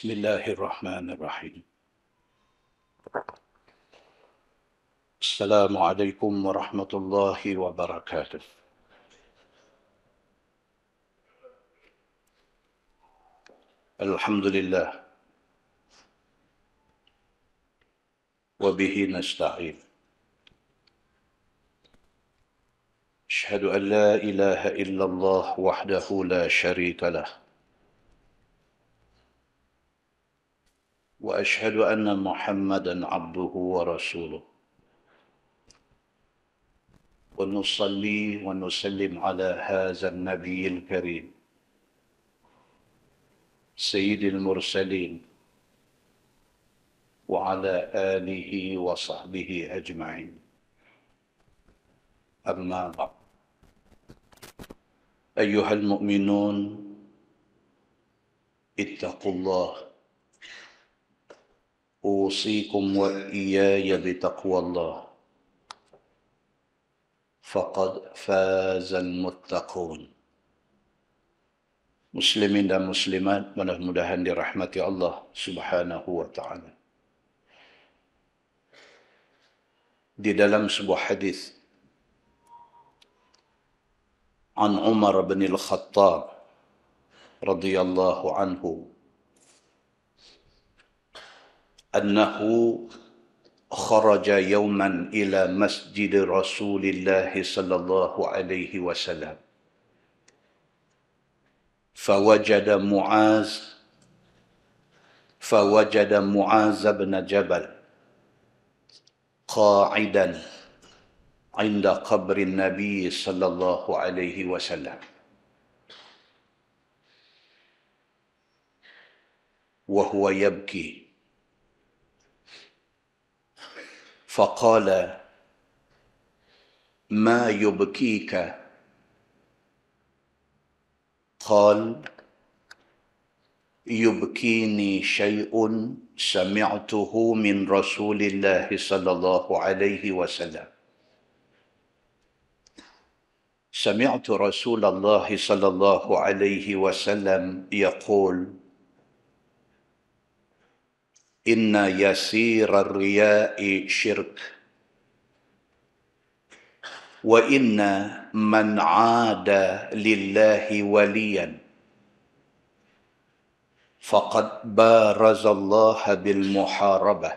Bismillahirrahmanirrahim. Assalamualaikum warahmatullahi wabarakatuh. Alhamdulillah. Wabihi nasta'in. Ashhadu an la ilaha illallah wahdahu la sharika lah. وأشهد أن محمدًا عبده ورسوله ونصلي ونسلم على هذا النبي الكريم سيد المرسلين وعلى آله وصحبه أجمعين أما بعد أيها المؤمنون اتقوا الله أوصيكم وإياي بتقوى الله فقد فاز المتقون. Muslimin dan muslimat, mudah-mudahan dirahmati Allah Subhanahu wa taala. Di dalam sebuah hadis an Umar bin Al-Khattab radhiyallahu anhu أنه خرج يوما إلى مسجد رسول الله صلى الله عليه وسلم فوجد معاذ بن جبل قاعدا عند قبر النبي صلى الله عليه وسلم وهو يبكي فقال ما يبكيك؟ قال يبكيني شيء سمعته من رسول الله صلى الله عليه وسلم سمعت رسول الله صلى الله عليه وسلم يقول إن يسير الرياء شرك وإن من عاد لله وليا فقد بارز الله بالمحاربة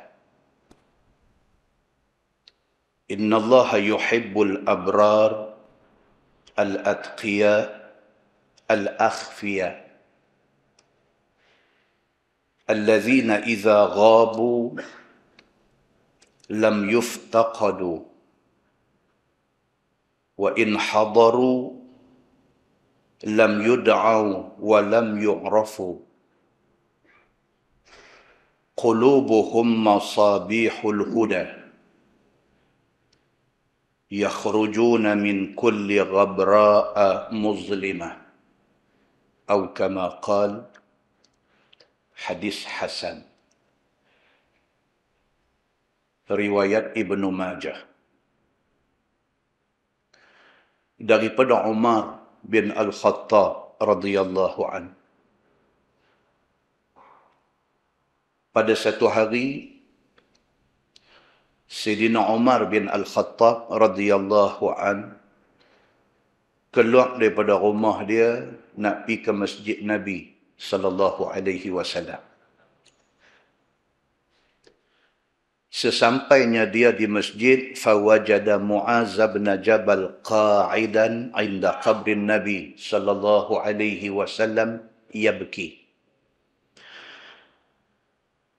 إن الله يحب الأبرار الأتقياء الأخفياء الذين إذا غابوا لم يفتقدوا وإن حضروا لم يدعوا ولم يعرفوا قلوبهم مصابيح الهدى يخرجون من كل غبراء مظلمة أو كما قال hadis hasan. Riwayat Ibnu Majah. Daripada Umar bin Al-Khattab radhiyallahu an. Pada satu hari Sayyidina Umar bin Al-Khattab radhiyallahu an keluar daripada rumah dia nak pergi ke masjid Nabi sallallahu alaihi wasallam. Sesampainya dia di masjid, fawajada Muaz bin Jabal qa'idan 'inda qabrin Nabi sallallahu alaihi wasallam yabki.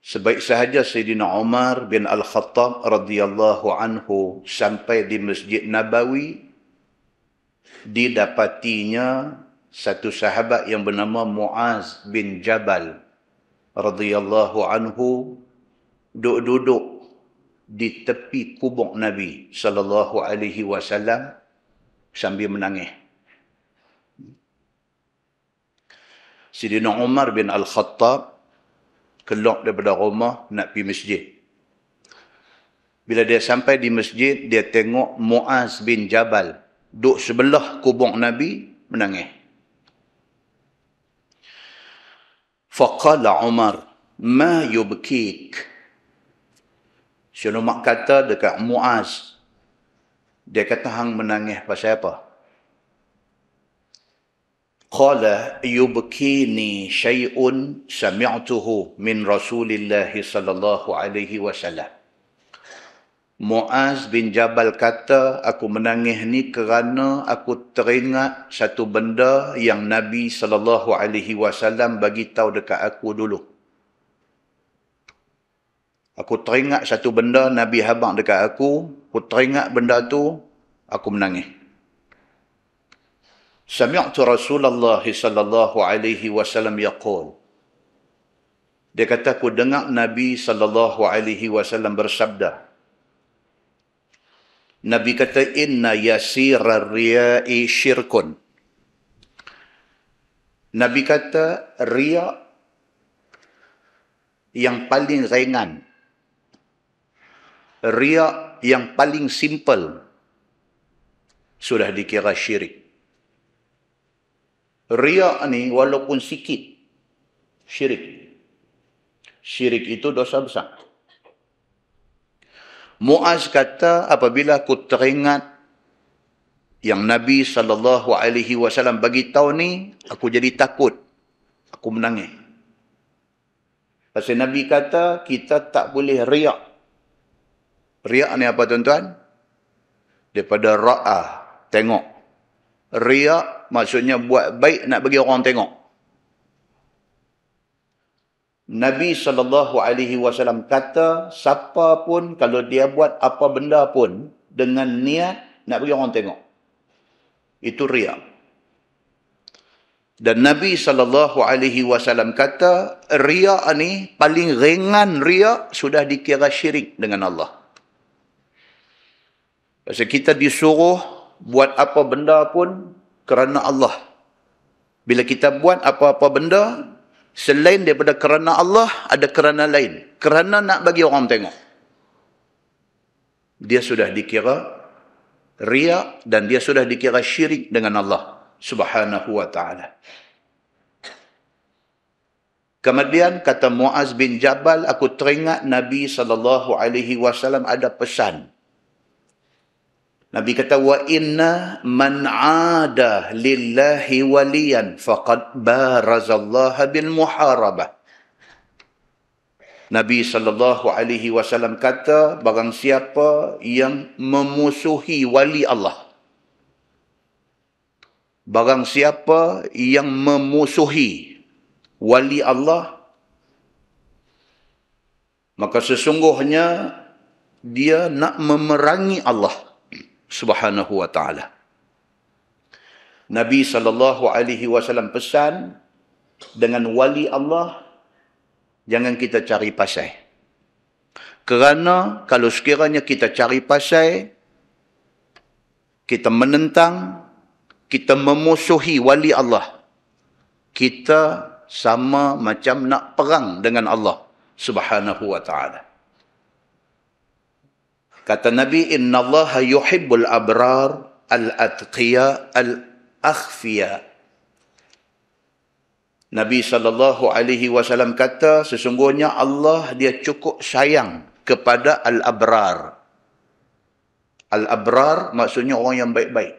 Sebaik sahaja Sayyidina Umar bin Al-Khattab radhiyallahu anhu sampai di Masjid Nabawi, didapatinya satu sahabat yang bernama Muaz bin Jabal radhiyallahu anhu duduk di tepi kubur Nabi sallallahu alaihi wasallam sambil menangis. Sayyidina Umar bin Al-Khattab keluar daripada rumah nak pergi masjid. Bila dia sampai di masjid, dia tengok Muaz bin Jabal duduk sebelah kubur Nabi menangis. Faqala Umar ma yubkik. Syekh Mak kata dekat Muaz, dia kata hang menangis pasal apa? Qala yubkini syai'un sami'tuhu min Rasulillah sallallahu alaihi wasallam. Muaz bin Jabal kata, aku menangis ni kerana aku teringat satu benda yang Nabi sallallahu alaihi wasallam bagi tahu dekat aku dulu. Aku teringat satu benda Nabi habaq dekat aku teringat benda tu, aku menangis. Sami'tu Rasulullah sallallahu alaihi wasallam yaqul. Dia kata aku dengar Nabi sallallahu alaihi wasallam bersabda. Nabi kata inna yasirar riya'i syirkun. Nabi kata riya yang paling ringan, riya yang paling simple sudah dikira syirik. Riya ni walaupun sikit, syirik. Syirik itu dosa besar. Muaz kata apabila aku teringat yang Nabi SAW bagi tahu ni, aku jadi takut. Aku menangis. Pasal Nabi kata kita tak boleh riak. Riak ni apa tuan-tuan? Daripada ra'ah, tengok. Riak maksudnya buat baik nak bagi orang tengok. Nabi SAW kata, siapa pun kalau dia buat apa benda pun dengan niat nak bagi orang tengok, itu riak. Dan Nabi SAW kata, riak ni paling ringan riak sudah dikira syirik dengan Allah. Pasal kita disuruh buat apa benda pun kerana Allah. Bila kita buat apa-apa benda selain daripada kerana Allah, ada kerana lain. Kerana nak bagi orang tengok. Dia sudah dikira riya dan dia sudah dikira syirik dengan Allah Subhanahu wa ta'ala. Kemudian kata Muaz bin Jabal, aku teringat Nabi SAW ada pesan. Nabi kata, wa inna man 'ada lillahi waliyan faqad barazallaha bil muharabah. Nabi SAW kata, barang siapa yang memusuhi wali Allah, barang siapa yang memusuhi wali Allah, maka sesungguhnya dia nak memerangi Allah Subhanahu wa ta'ala. Nabi SAW pesan, dengan wali Allah jangan kita cari pasal. Kerana kalau sekiranya kita cari pasal, kita menentang, kita memusuhi wali Allah, kita sama macam nak perang dengan Allah Subhanahu wa ta'ala. Kata Nabi, inna Allah yuhibbul abrar al-atqiya al-akhfiya. Nabi SAW kata, sesungguhnya Allah dia cukup sayang kepada al-abrar. Al-abrar maksudnya orang yang baik-baik.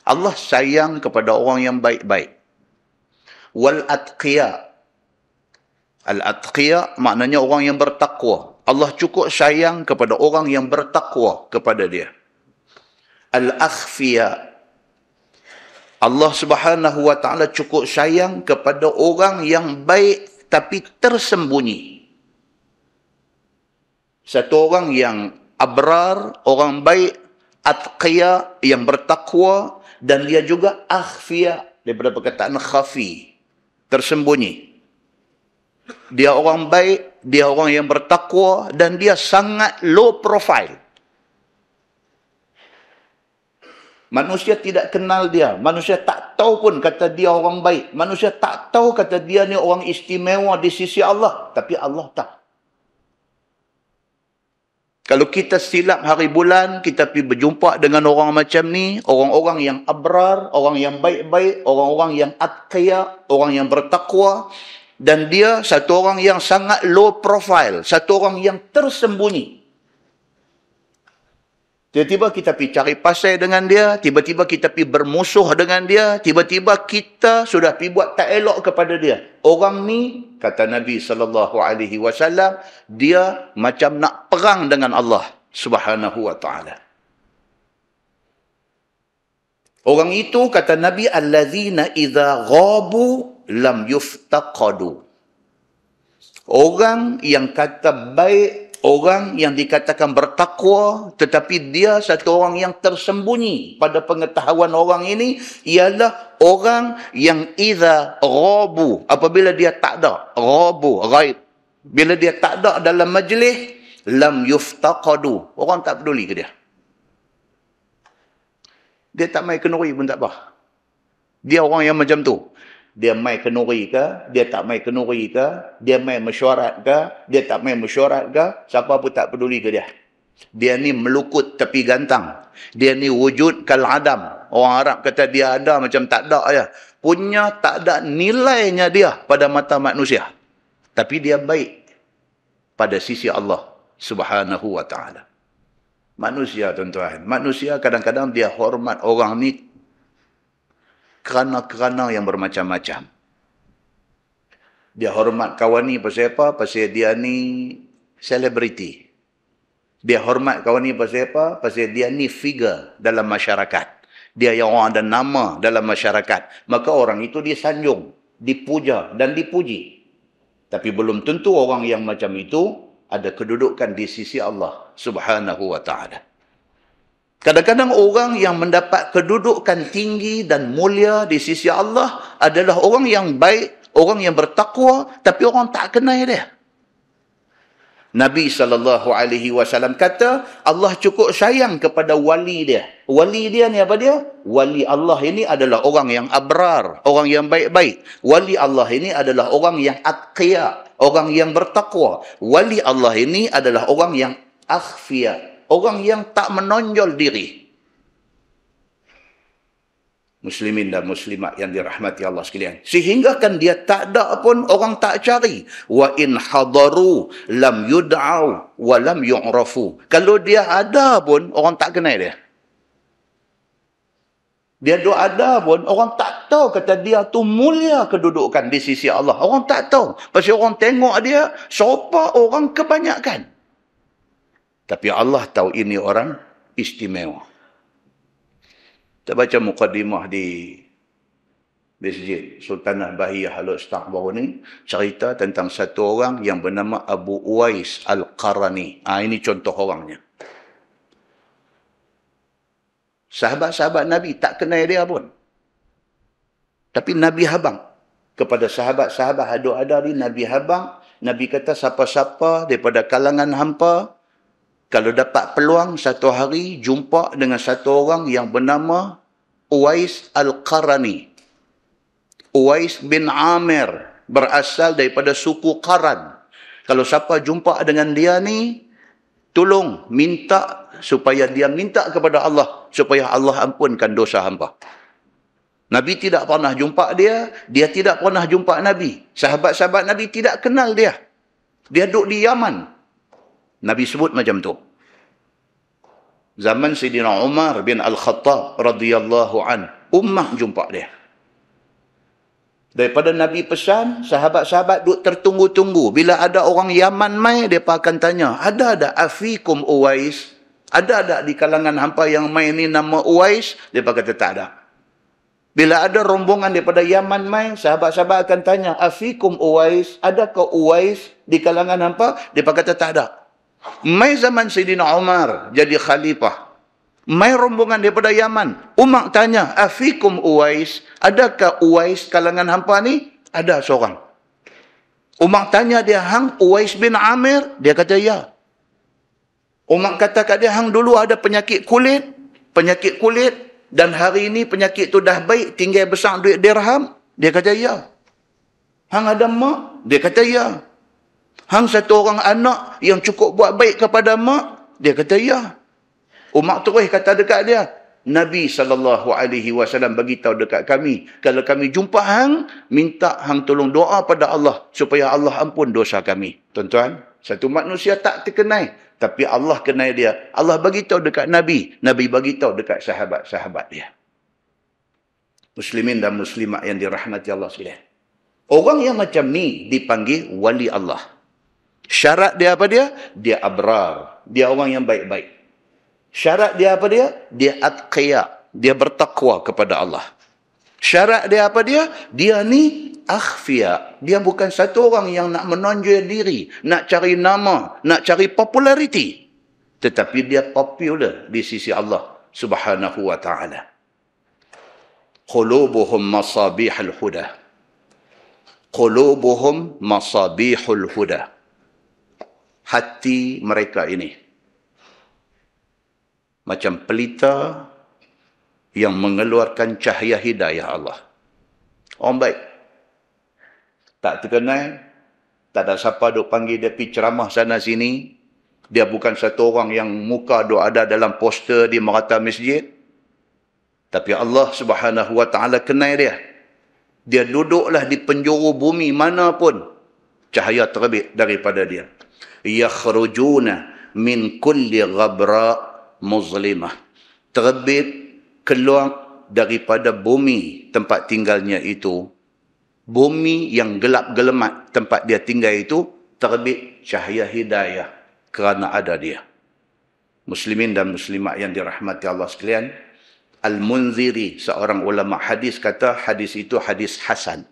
Allah sayang kepada orang yang baik-baik. Wal-atqiya. Al-atqiya maknanya orang yang bertakwa. Allah cukup sayang kepada orang yang bertakwa kepada dia. Al-akhfiya. Allah Subhanahu wa ta'ala cukup sayang kepada orang yang baik tapi tersembunyi. Satu orang yang abrar, orang baik, atqiya, yang bertakwa, dan dia juga akhfiya, daripada perkataan khafi, tersembunyi. Dia orang baik, dia orang yang bertakwa, dan dia sangat low profile. Manusia tidak kenal dia. Manusia tak tahu pun kata dia orang baik. Manusia tak tahu kata dia ni orang istimewa di sisi Allah. Tapi Allah tahu. Kalau kita silap hari bulan, kita pergi berjumpa dengan orang macam ni, orang-orang yang abrar, orang yang baik-baik, orang-orang yang atqiya, orang yang bertakwa, Dan dia satu orang yang sangat low profile. Satu orang yang tersembunyi. Tiba-tiba kita pergi cari pasal dengan dia, tiba-tiba kita pergi bermusuh dengan dia, tiba-tiba kita sudah pergi buat tak elok kepada dia. Orang ni, kata Nabi SAW, dia macam nak perang dengan Allah Subhanahu wa ta'ala. Orang itu, kata Nabi, allazina idza ghabu lam yuftaqadu. Orang yang kata baik, orang yang dikatakan bertakwa, tetapi dia satu orang yang tersembunyi pada pengetahuan orang ini, ialah orang yang idza ghabu, apabila dia tak ada, ghabu, ghaib, bila dia tak ada dalam majlis, lam yuftaqadu, orang tak peduli ke dia. Dia tak mai kenuri pun tak apa. Dia orang yang macam tu. Dia mai kenuri ke, dia tak mai kenuri ke, dia mai mesyuarat ke, dia tak mai mesyuarat ke, siapa pun tak peduli ke dia. Dia ni melukut tepi gantang. Dia ni wujud kal adam. Orang Arab kata dia ada macam tak ada ya. Punya tak ada nilainya dia pada mata manusia. Tapi dia baik pada sisi Allah Subhanahu wa ta'ala. Manusia, tuan-tuan. Manusia kadang-kadang dia hormat orang ni kerana yang bermacam-macam. Dia hormat kawan ni pasal apa? Pasal dia ni selebriti. Dia hormat kawan ni pasal apa? Pasal dia ni figure dalam masyarakat. Dia yang orang ada nama dalam masyarakat. Maka orang itu disanjung, dipuja dan dipuji. Tapi belum tentu orang yang macam itu ada kedudukan di sisi Allah Subhanahu wa ta'ala. Kadang-kadang orang yang mendapat kedudukan tinggi dan mulia di sisi Allah adalah orang yang baik, orang yang bertakwa, tapi orang tak kenal dia. Nabi SAW kata, Allah cukup sayang kepada wali dia. Wali dia ni apa dia? Wali Allah ini adalah orang yang abrar, orang yang baik-baik. Wali Allah ini adalah orang yang atqiya, orang yang bertakwa. Wali Allah ini adalah orang yang akhfiya, orang yang tak menonjol diri. Muslimin dan muslimat yang dirahmati Allah sekalian. Sehingga kan dia tak ada pun orang tak cari. Wa in hadaru lam yud'au wa lam yu'rafu. Kalau dia ada pun orang tak kenal dia. Dia ada pun orang tak tahu kata dia tu mulia kedudukan di sisi Allah. Orang tak tahu. Pasal orang tengok dia siapa orang kebanyakan. Tapi Allah tahu ini orang istimewa. Kita baca muqaddimah di Masjid Sultanah Bahiyah Al-Ustaq baru ni, cerita tentang satu orang yang bernama Abu Uwais Al-Qarani. Ini contoh orangnya. Sahabat-sahabat Nabi tak kenal dia pun. Tapi Nabi habang kepada sahabat-sahabat ada di Nabi habang. Nabi kata siapa-siapa daripada kalangan hampa, kalau dapat peluang satu hari jumpa dengan satu orang yang bernama Uwais Al-Qarani. Uwais bin Amir berasal daripada suku Qaran. Kalau siapa jumpa dengan dia ni, tolong minta supaya dia minta kepada Allah supaya Allah ampunkan dosa hamba. Nabi tidak pernah jumpa dia, dia tidak pernah jumpa Nabi. Sahabat-sahabat Nabi tidak kenal dia. Dia duduk di Yaman. Nabi sebut macam tu. Zaman Sayyidina Umar bin Al-Khattab radhiyallahu an, ummah jumpa dia. Daripada Nabi pesan, sahabat-sahabat duk tertunggu-tunggu. Bila ada orang Yaman mai, dia akan tanya, ada afikum Uwais? Ada di kalangan hampa yang mai ni nama Uwais? Dia kata tak ada. Bila ada rombongan daripada Yaman mai, sahabat-sahabat akan tanya, afikum Uwais? Adakah Uwais di kalangan hampa? Dia kata tak ada. Mai zaman Sayyidina Umar jadi khalifah. Mai rombongan daripada Yaman. Umar tanya, afikum Uwais? Adakah Uwais kalangan hampa ni? Ada seorang. Umar tanya dia, hang Uwais bin Amir? Dia kata ya. Umar kata kat dia, hang dulu ada penyakit kulit dan hari ini penyakit tu dah baik, tinggal besar duit dirham? Dia kata ya. Hang ada mak? Dia kata ya. Hang satu orang anak yang cukup buat baik kepada mak? Dia kata ya. Umar terus kata dekat dia, Nabi SAW bagi tahu dekat kami, kalau kami jumpa hang, minta hang tolong doa pada Allah supaya Allah ampun dosa kami. Tuan-tuan, satu manusia tak terkenal, tapi Allah kenal dia. Allah bagi tahu dekat Nabi, Nabi bagi tahu dekat sahabat-sahabat dia. Muslimin dan muslimat yang dirahmati Allah sekalian. Orang yang macam ni dipanggil wali Allah. Syarat dia apa dia? Dia abrar. Dia orang yang baik-baik. Syarat dia apa dia? Dia atqiya. Dia bertakwa kepada Allah. Syarat dia apa dia? Dia ni akhfiya. Dia bukan satu orang yang nak menonjol diri, nak cari nama, nak cari populariti. Tetapi dia popular di sisi Allah Subhanahu wa ta'ala. Qulubuhum masabihul huda. Qulubuhum masabihul huda. Hati mereka ini macam pelita yang mengeluarkan cahaya hidayah Allah. Orang baik. Tak terkenal. Tak ada siapa duk panggil dia pergi ceramah sana sini. Dia bukan satu orang yang muka duk ada dalam poster di merata masjid. Tapi Allah Subhanahu wa ta'ala kenal dia. Dia duduklah di penjuru bumi mana pun. Cahaya terbit daripada dia. Yakhrujuna min kulli ghabra' muzlimah. Terbit keluar daripada bumi tempat tinggalnya itu. Bumi yang gelap gelemat tempat dia tinggal itu, terbit cahaya hidayah kerana ada dia. Muslimin dan muslimat yang dirahmati Allah sekalian, Al-Munziri, seorang ulama hadis, kata hadis itu hadis hasan.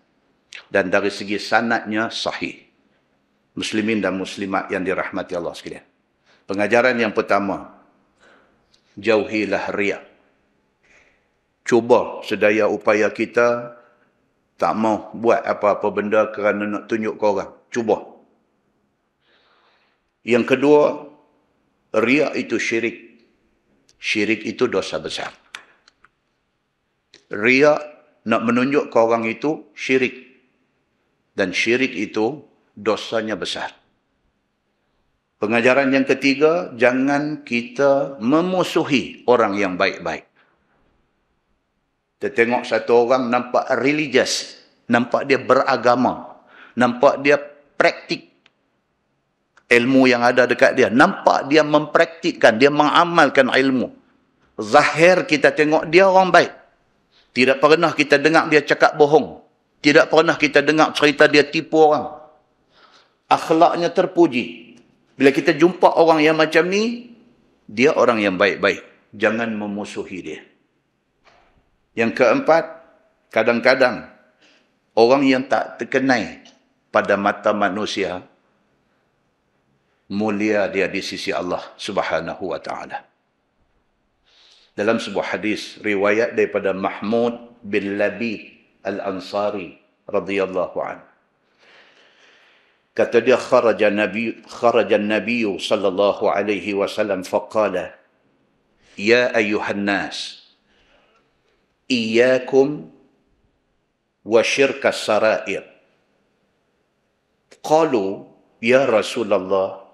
Dan dari segi sanadnya sahih. Muslimin dan muslimat yang dirahmati Allah sekalian. Pengajaran yang pertama, jauhilah riak. Cuba sedaya upaya kita tak mau buat apa-apa benda kerana nak tunjuk ke orang. Cuba. Yang kedua, riak itu syirik. Syirik itu dosa besar. Riak nak menunjuk ke orang itu syirik. Dan syirik itu dosanya besar. Pengajaran yang ketiga, jangan kita memusuhi orang yang baik-baik. Kita tengok satu orang nampak religious, nampak dia beragama, nampak dia praktik ilmu yang ada dekat dia, nampak dia mempraktikkan, dia mengamalkan ilmu. Zahir kita tengok dia orang baik. Tidak pernah kita dengar dia cakap bohong. Tidak pernah kita dengar cerita dia tipu orang. Akhlaknya terpuji. Bila kita jumpa orang yang macam ni, dia orang yang baik-baik. Jangan memusuhi dia. Yang keempat, kadang-kadang orang yang tak terkenal pada mata manusia, mulia dia di sisi Allah Subhanahu wa ta'ala. Dalam sebuah hadis riwayat daripada Mahmud bin Labid Al-Ansari radhiyallahu anhu. Kata dia, kharaja an-nabiy sallallahu alaihi wasallam faqala, ya ayyuhan nas, iyyakum wa syirka sarair. Qalu ya Rasulullah,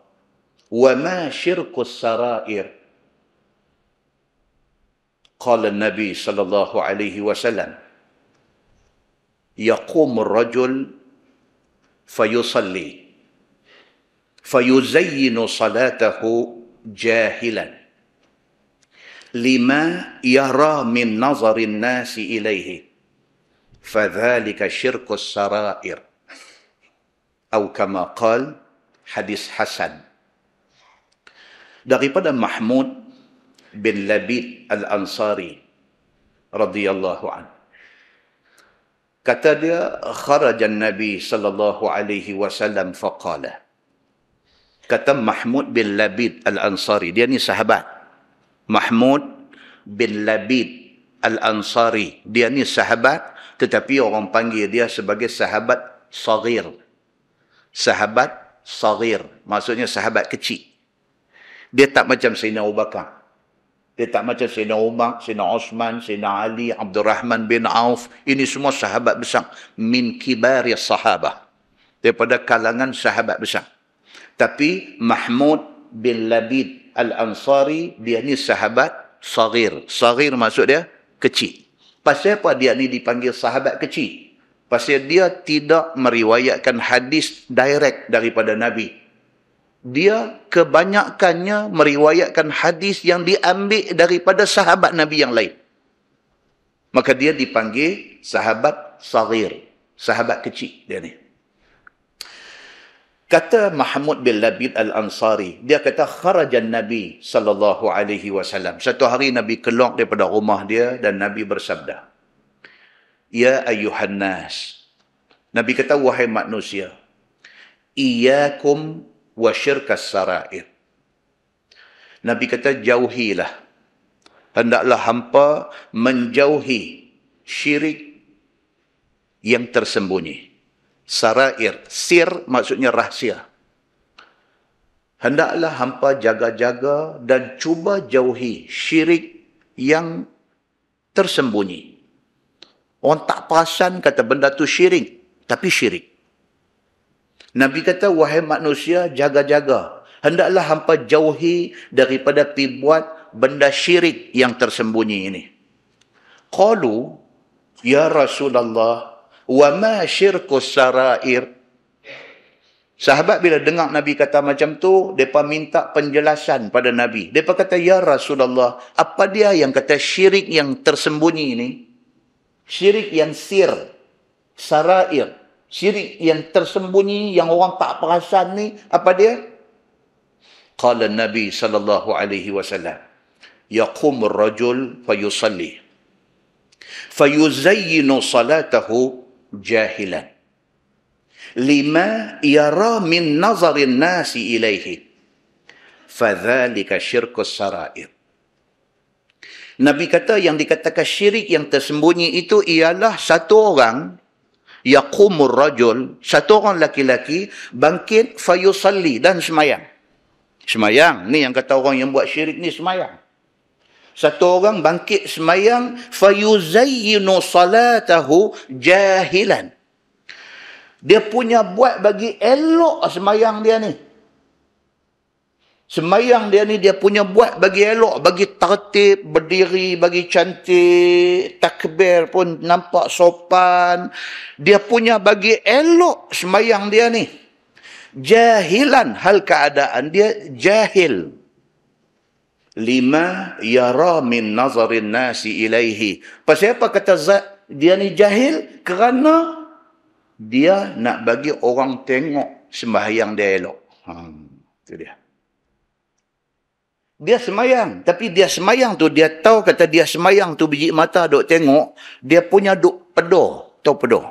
wa ma syirku sarair? Qala an-nabi sallallahu alaihi wasallam, yaqumu ar-rajul فيصلي فيزين صلاته جاهلا لما يرى من نظر الناس إليه فذلك شرك السرائر أو كما قال hadis hasan. Daripada Mahmud bin Labid Al-Ansari radhiyallahu anhu. Kata dia, kharajan Nabi sallallahu alaihi wasallam faqala. Kata Mahmud bin Labid Al-Ansari, dia ni sahabat. Mahmud bin Labid Al-Ansari, dia ni sahabat, tetapi orang panggil dia sebagai sahabat saghir. Sahabat saghir, maksudnya sahabat kecil. Dia tak macam Sayyidina Abu Bakar. Dia tak macam Sayyidina Umar, Sayyidina Osman, Sayyidina Ali, Abdurrahman bin Auf. Ini semua sahabat besar. Min kibari sahabah. Daripada kalangan sahabat besar. Tapi Mahmud bin Labid Al-Ansari, dia ni sahabat saghir. Saghir maksud dia kecil. Pasal apa dia ni dipanggil sahabat kecil? Pasal dia tidak meriwayatkan hadis direct daripada Nabi. Dia kebanyakannya meriwayatkan hadis yang diambil daripada sahabat Nabi yang lain. Maka dia dipanggil sahabat saghir. Sahabat kecil dia ni. Kata Mahmud bin Labid Al-Ansari, dia kata kharajan Nabi sallallahu alaihi wasallam. Satu hari Nabi keluar daripada rumah dia dan Nabi bersabda, "Ya ayyuhan nas." Nabi kata, wahai manusia, "Iyyakum wa syirkas sarair." Nabi kata, jauhilah. Hendaklah hampa menjauhi syirik yang tersembunyi. Sarair, sir maksudnya rahsia. Hendaklah hampa jaga-jaga dan cuba jauhi syirik yang tersembunyi. Orang tak perasan kata benda tu syirik, tapi syirik. Nabi kata, wahai manusia, jaga-jaga. Hendaklah hampa jauhi daripada pi buat benda syirik yang tersembunyi ini. Qalu, ya Rasulullah, wa ma syirkus sarair. Sahabat bila dengar Nabi kata macam tu, mereka minta penjelasan pada Nabi. Mereka kata, ya Rasulullah, apa dia yang kata syirik yang tersembunyi ini? Syirik yang sir, sarair. Syirik yang tersembunyi, yang orang tak perasan ni, apa dia? Qala Nabi sallallahu alaihi wasallam, yaqumur rajul fayusalli, fayuzayyinu salatahu jahilan lima yara min nazarin nasi ilaihi fadzalika syirkus sarair. Nabi kata yang dikatakan syirik yang tersembunyi itu ialah satu orang, yaqumur rajul, satu orang laki-laki bangkit fayusalli dan semayang. Semayang ni yang kata orang yang buat syirik ni semayang. Satu orang bangkit semayang, fayuzayyinu salatahu jahilan. Dia punya buat bagi elok semayang dia ni. Semayang dia ni dia punya buat bagi elok, bagi tertib, berdiri, bagi cantik, takbir pun nampak sopan. Dia punya bagi elok semayang dia ni. Jahilan, hal keadaan dia jahil. Lima yara min nazarin nasi ilaihi. Pasal apa kata dia ni jahil? Kerana dia nak bagi orang tengok sembahyang dia elok. Itu dia. Dia semayang. Tapi dia semayang tu, dia tahu kata dia semayang tu biji mata duk tengok. Dia punya duk pedoh. Tahu pedoh?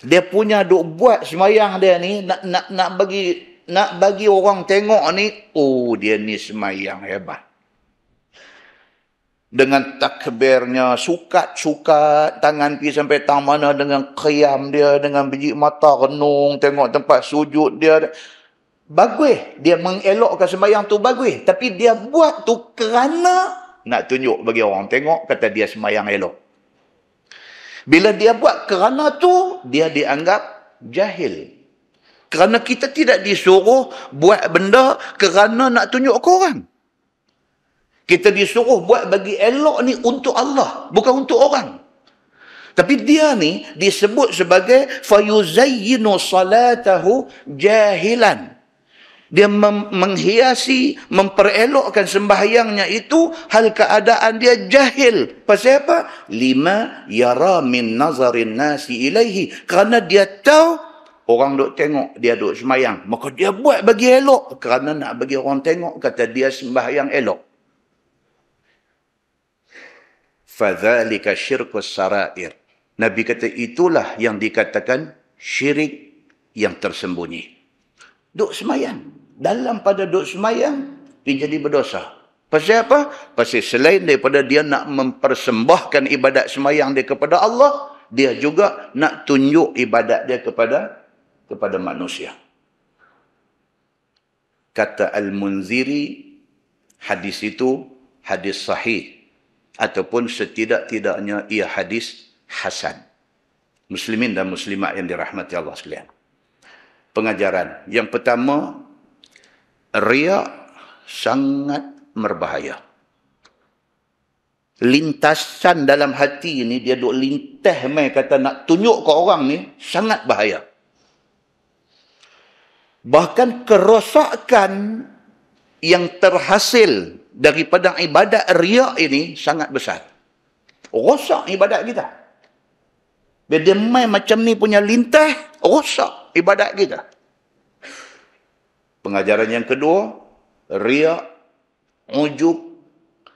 Dia punya duk buat semayang dia ni nak bagi orang tengok ni, oh dia ni semayang hebat. Dengan takbirnya, sukat-sukat, tangan pergi sampai tang mana dengan qiyam dia, dengan biji mata renung, tengok tempat sujud dia. Bagus, dia mengelokkan sembahyang tu bagus. Tapi dia buat tu kerana nak tunjuk bagi orang tengok, kata dia sembahyang elok. Bila dia buat kerana tu, dia dianggap jahil. Kerana kita tidak disuruh buat benda kerana nak tunjuk ke orang. Kita disuruh buat bagi elok ni untuk Allah, bukan untuk orang. Tapi dia ni disebut sebagai fayuzayyinu salatahu jahilan. Dia menghiasi, memperelokkan sembahyangnya itu hal keadaan dia jahil. Pasal apa? Lima yara min nazarin nasi ilaihi. Kerana dia tahu orang duk tengok dia duk sembahyang. Maka dia buat bagi elok. Kerana nak bagi orang tengok, kata dia sembahyang elok. Fadzalika syirkus sarair. Nabi kata itulah yang dikatakan syirik yang tersembunyi. Duk semayang. Dalam pada duk semayang, dia jadi berdosa. Pasal apa? Pasal selain daripada dia nak mempersembahkan ibadat semayang dia kepada Allah, dia juga nak tunjuk ibadat dia kepada manusia. Kata Al-Munziri, hadis itu hadis sahih. Ataupun setidak-tidaknya ia hadis hasan. Muslimin dan muslimat yang dirahmati Allah sekalian. Pengajaran. Yang pertama, riya sangat berbahaya. lintasan dalam hati ni, dia duk lintas mai kata nak tunjuk ke orang ni, sangat bahaya. Bahkan kerosakan yang terhasil daripada ibadat riak ini sangat besar. Rosak ibadat kita. Bila dia main macam ni punya lintas, rosak ibadat kita. Pengajaran yang kedua, riak, ujub,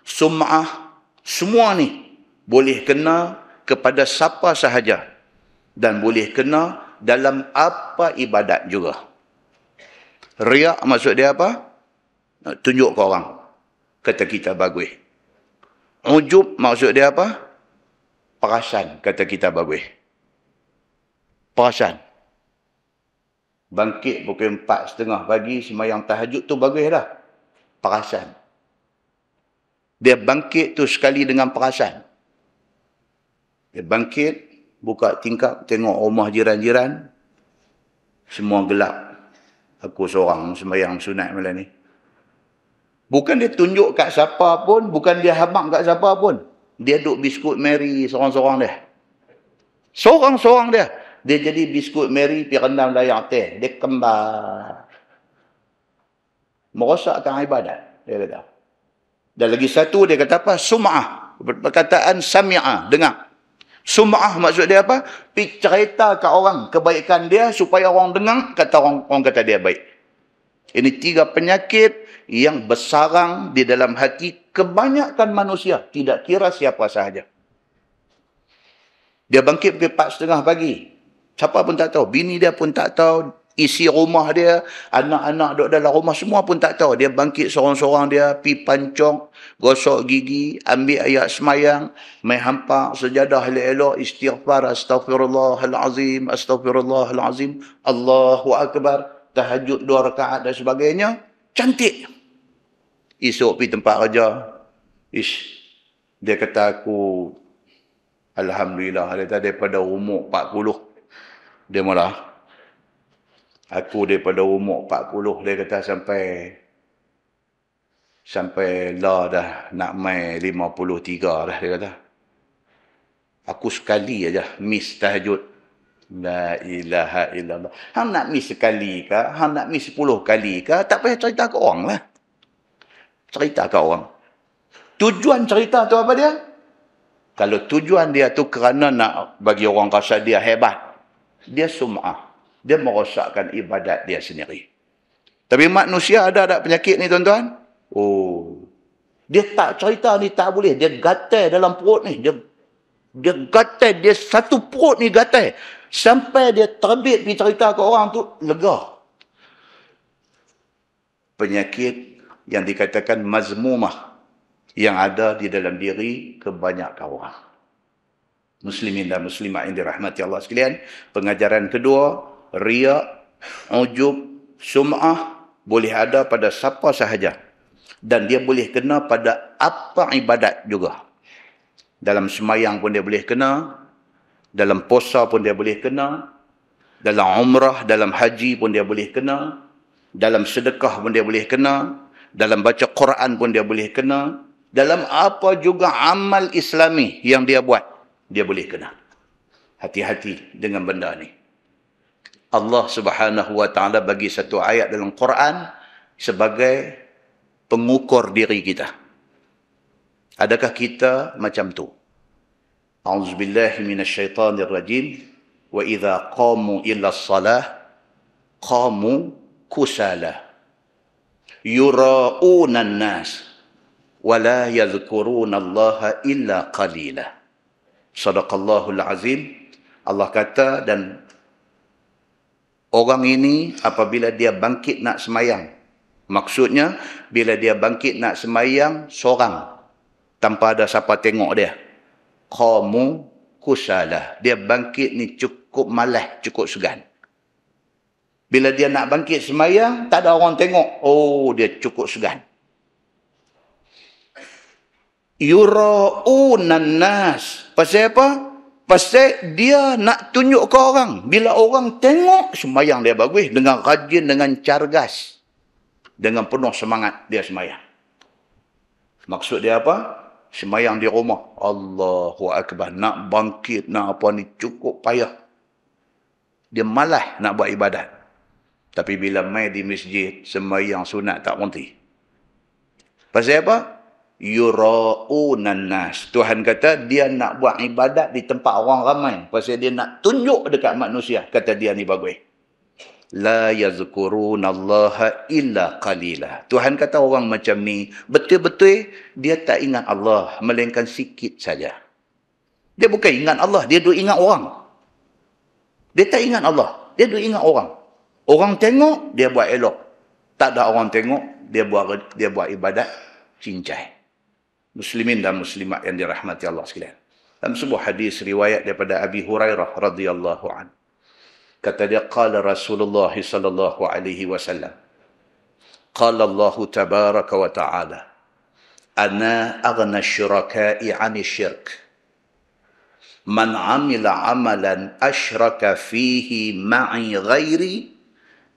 sum'ah, semua ni boleh kena kepada siapa sahaja dan boleh kena dalam apa ibadat juga. Riak maksud dia apa? Nak tunjuk ke orang, kata kita bagus. Ujub maksud dia apa? Perasan, kata kita bagus. Perasan. Bangkit pukul 4:30 pagi, sembahyang tahajud tu bagus dah. Perasan. Dia bangkit tu sekali dengan perasan. Dia bangkit, buka tingkap, tengok rumah jiran-jiran, semua gelap. Aku seorang sembahyang sunat malam ni. Bukan dia tunjuk kat siapa pun, bukan dia habaq kat siapa pun. Dia duk biskut Mary seorang-seorang dia. Seorang-seorang dia. Dia jadi biskut Mary pergi rendam layar teh. Dia kembar. Merosakkan ibadat, dia kata. Dan lagi satu dia kata apa? Sum'ah. Perkataan sami'ah, dengar. Sum'ah maksud dia apa? Pergi cerita kat orang kebaikan dia supaya orang dengar, kata orang kata dia baik. Ini 3 penyakit yang bersarang di dalam hati kebanyakan manusia, tidak kira siapa sahaja. Dia bangkit pukul 4:30 pagi. Siapa pun tak tahu. Bini dia pun tak tahu. Isi rumah dia, anak-anak duduk dalam rumah, semua pun tak tahu. Dia bangkit seorang-seorang dia, pi pancong, gosok gigi, ambil ayat semayang, main hampak sejadah elok-elok, istighfar, astaghfirullahalazim, astaghfirullahalazim, Allahu Akbar, tahajud 2 rakaat dan sebagainya. Cantik. Esok pergi tempat kerja. Dia kata aku, alhamdulillah, dia kata daripada umur 40, dia malah, aku daripada umur 40, dia kata sampai lah dah nak mai 53 dah, dia kata. Aku sekali aja miss tahajud. La ilaha illallah. Hang nak miss sekali ke? Hang nak miss 10 kali ke? Tak payah cerita ke orang lah. Cerita ke orang. Tujuan cerita tu apa dia? Kalau tujuan dia tu kerana nak bagi orang rasa dia hebat, dia sum'ah. Dia merosakkan ibadat dia sendiri. Tapi manusia ada penyakit ni tuan-tuan? Oh. Dia tak cerita ni tak boleh. Dia gatal dalam perut ni. Dia gatal. Dia satu perut ni gatal. Sampai dia terbit pergi cerita ke orang tu, lega. Penyakit yang dikatakan mazmumah. Yang ada di dalam diri kebanyakan orang. Muslimin dan muslimat yang dirahmati Allah sekalian. Pengajaran kedua, riak, ujub, sum'ah boleh ada pada siapa sahaja. Dan dia boleh kena pada apa ibadat juga. Dalam semayang pun dia boleh kena. Dalam puasa pun dia boleh kena. Dalam umrah, dalam haji pun dia boleh kena. Dalam sedekah pun dia boleh kena. Dalam baca Quran pun dia boleh kena. Dalam apa juga amal Islami yang dia buat, dia boleh kena. Hati-hati dengan benda ni. Allah Subhanahu wa taala bagi satu ayat dalam Quran sebagai pengukur diri kita. Adakah kita macam tu? A'udzubillahi minasyaitonirrajim. Wa idza qamu ila shalah qamu kusala yura'una an-nas wa la yadhkuruna Allah illa qalila. Sadaqallahul azim. Allah kata, dan orang ini apabila dia bangkit nak semayang, maksudnya bila dia bangkit nak semayang seorang tanpa ada siapa tengok dia, qamu kusala, dia bangkit ni cukup malas, cukup segan. Bila dia nak bangkit semayang tak ada orang tengok, oh dia cukup segan. Yura'unan nas, pasal apa? Pasal dia nak tunjuk ke orang. Bila orang tengok, sembahyang dia bagus. Dengan rajin, dengan cergas. Dengan penuh semangat dia sembahyang. Maksud dia apa? Semayang di rumah. Allahu Akbar. Nak bangkit, nak apa ni cukup payah. Dia malas nak buat ibadat. Tapi bila mai di masjid, semayang sunat tak berhenti. Pasal apa? Yura'unan nas. Tuhan kata dia nak buat ibadat di tempat orang ramai. Pasal dia nak tunjuk dekat manusia. Kata dia ni bagus. La yazkurunallaha illa qalila. Tuhan kata orang macam ni, betul-betul dia tak ingat Allah, melainkan sikit saja. Dia bukan ingat Allah, dia duk ingat orang. Dia tak ingat Allah, dia duk ingat orang. Orang tengok, dia buat elok. Tak ada orang tengok, dia buat ibadat cincai. Muslimin dan muslimat yang dirahmati Allah sekalian. Dalam sebuah hadis riwayat daripada Abi Hurairah radhiyallahu anhu. Kata dia, qala Rasulullah sallallahu alaihi wasallam. Qala Allah tabaraka wa ta'ala. Ana aghna syuraka'i 'ani syirk. Man 'amila 'amalan asyraka fihi ma'i ghairi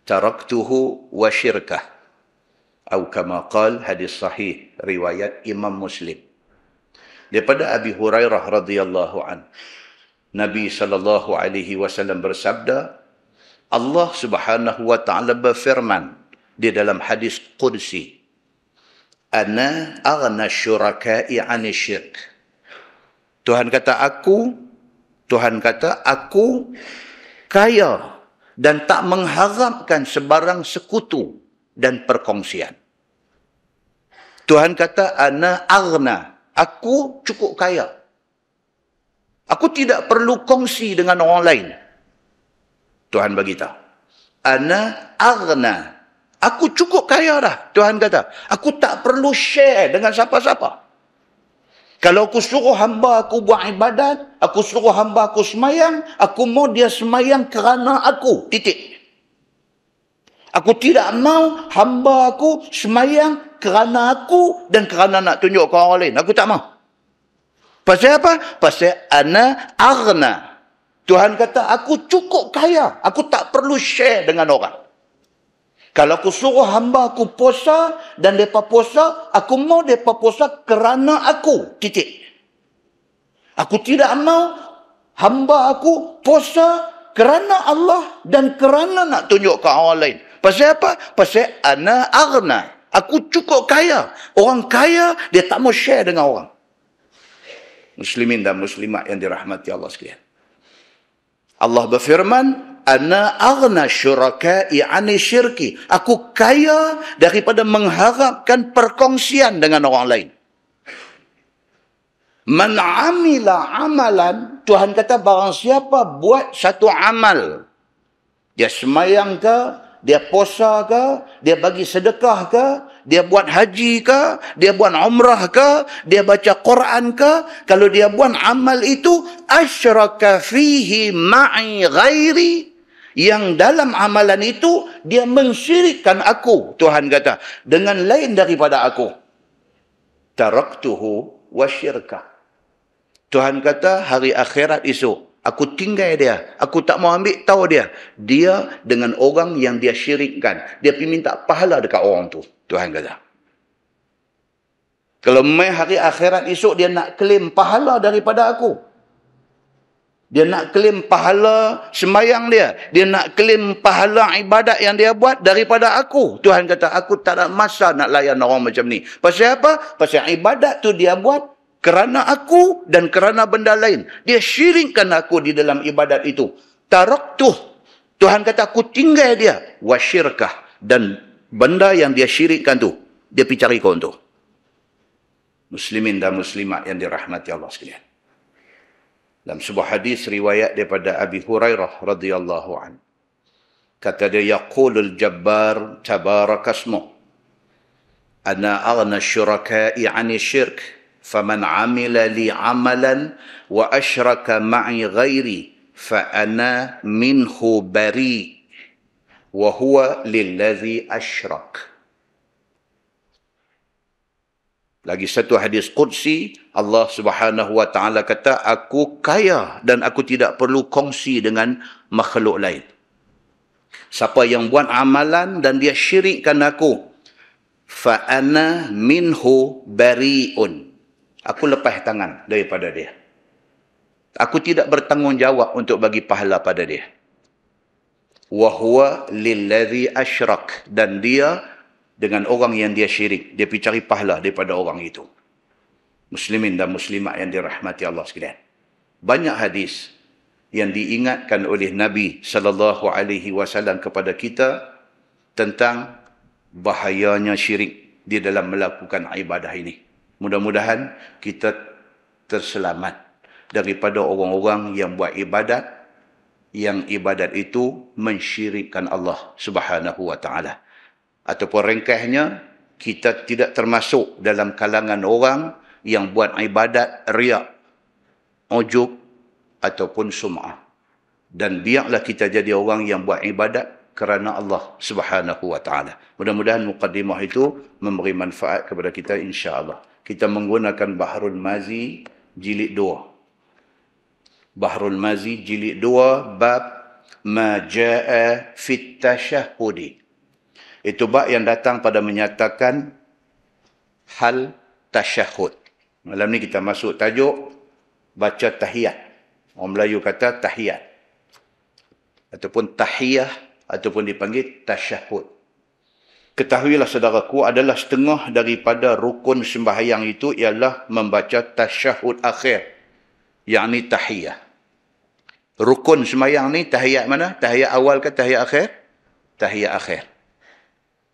taraktuhu wa syirkah. Atau kama qala, hadis sahih riwayat Imam Muslim. Daripada Abi Hurairah radhiyallahu anhu. Nabi sallallahu alaihi wasallam bersabda, Allah Subhanahu wa taala berfirman di dalam hadis qudsi, Ana aghna syuraka'i 'ani syirk. Tuhan kata aku kaya dan tak mengharapkan sebarang sekutu dan perkongsian. Tuhan kata ana aghna, aku cukup kaya. Aku tidak perlu kongsi dengan orang lain. Tuhan beritahu. Ana aghna. Aku cukup kaya dah. Tuhan kata. Aku tak perlu share dengan siapa-siapa. Kalau aku suruh hamba aku buat ibadat, aku suruh hamba aku semayang, aku mau dia semayang kerana aku. Titik. Aku tidak mau hamba aku semayang kerana aku dan kerana nak tunjuk ke orang lain. Aku tak mau. Pasal apa? Pasal ana aghna. Tuhan kata aku cukup kaya. Aku tak perlu share dengan orang. Kalau aku suruh hamba aku puasa dan mereka puasa, aku mau mereka puasa kerana aku. Titik. Aku tidak mau hamba aku puasa kerana Allah dan kerana nak tunjuk ke orang lain. Pasal apa? Pasal ana aghna. Aku cukup kaya. Orang kaya, dia tak mau share dengan orang. Muslimin dan muslimat yang dirahmati Allah sekalian. Allah berfirman, Ana aghna syuraka'i 'ani syirki. Aku kaya daripada mengharapkan perkongsian dengan orang lain. Man 'amila 'amalan, Tuhan kata barang siapa buat satu amal. Dia semayang ke, dia puasa ke, dia bagi sedekah ke, dia buat haji ke, dia buat umrah ke, dia baca Quran ke, kalau dia buat amal itu, asyraka fihi ma'i ghairi, yang dalam amalan itu, dia mensyirikkan aku, Tuhan kata, dengan lain daripada aku. Taraktuhu wa syirkah. Tuhan kata, hari akhirat esok, aku tinggal dia. Aku tak mau ambil tahu dia. Dia dengan orang yang dia syirikkan. Dia pergi minta pahala dekat orang tu. Tuhan kata. Kalau mai hari akhirat esok dia nak claim pahala daripada aku. Dia nak claim pahala semayang dia. Dia nak claim pahala ibadat yang dia buat daripada aku. Tuhan kata, aku tak ada masa nak layan orang macam ni. Pasal apa? Pasal ibadat tu dia buat kerana aku dan kerana benda lain. Dia syirikkan aku di dalam ibadat itu. Taraktuh. Tuhan kata aku tinggal dia. Wasyirkah. Dan benda yang dia syirikkan tu, dia pergi cari kau tu. Muslimin dan muslimat yang dirahmati Allah sekalian. Dalam sebuah hadis riwayat daripada Abi Hurairah radhiyallahu anhu. Kata dia, yaqulul jabbar tabarakasmuh. Ana aghna syuraka'i 'ani syirk. فَمَنْ عَمِلَ لِي عَمَلًا وَأَشْرَكَ مَعِي غَيْرِي فَأَنَا مِنْهُ بَرِيءٌ وَهُوَ لِلَّذِي أَشْرَكَ. Lagi satu hadis qudsi, Allah Subhanahu wa taala kata, aku kaya dan aku tidak perlu kongsi dengan makhluk lain. Siapa yang buat amalan dan dia syirikkan aku, fa ana minhu bari'un. Aku lepas tangan daripada dia. Aku tidak bertanggungjawab untuk bagi pahala pada dia. Wa huwa lilladzi asyrak. Dan dia dengan orang yang dia syirik. Dia pergi cari pahala daripada orang itu. Muslimin dan muslimat yang dirahmati Allah sekalian. Banyak hadis yang diingatkan oleh Nabi SAW kepada kita tentang bahayanya syirik di dalam melakukan ibadah ini. Mudah-mudahan kita terselamat daripada orang-orang yang buat ibadat, yang ibadat itu mensyirikkan Allah Subhanahu wa taala. Ataupun ringkasnya, kita tidak termasuk dalam kalangan orang yang buat ibadat riak, ujub ataupun sum'ah. Dan biarlah kita jadi orang yang buat ibadat kerana Allah Subhanahu wa taala. Mudah-mudahan muqaddimah itu memberi manfaat kepada kita insya-Allah. Kita menggunakan Bahrul Mazi jilid 2. Bahrul Mazi jilid 2 bab ma jaa fit tasyahhudi. Itu bab yang datang pada menyatakan hal tasyahud. Malam ni kita masuk tajuk baca tahiyat. Orang Melayu kata tahiyat. Ataupun tahiyah ataupun dipanggil tasyahud. Ketahuilah saudaraku, adalah setengah daripada rukun sembahyang itu ialah membaca tasyahud akhir, yakni tahiyah. Rukun sembahyang ni tahiyat mana? Tahiyat awal ke tahiyat akhir? Tahiyat akhir.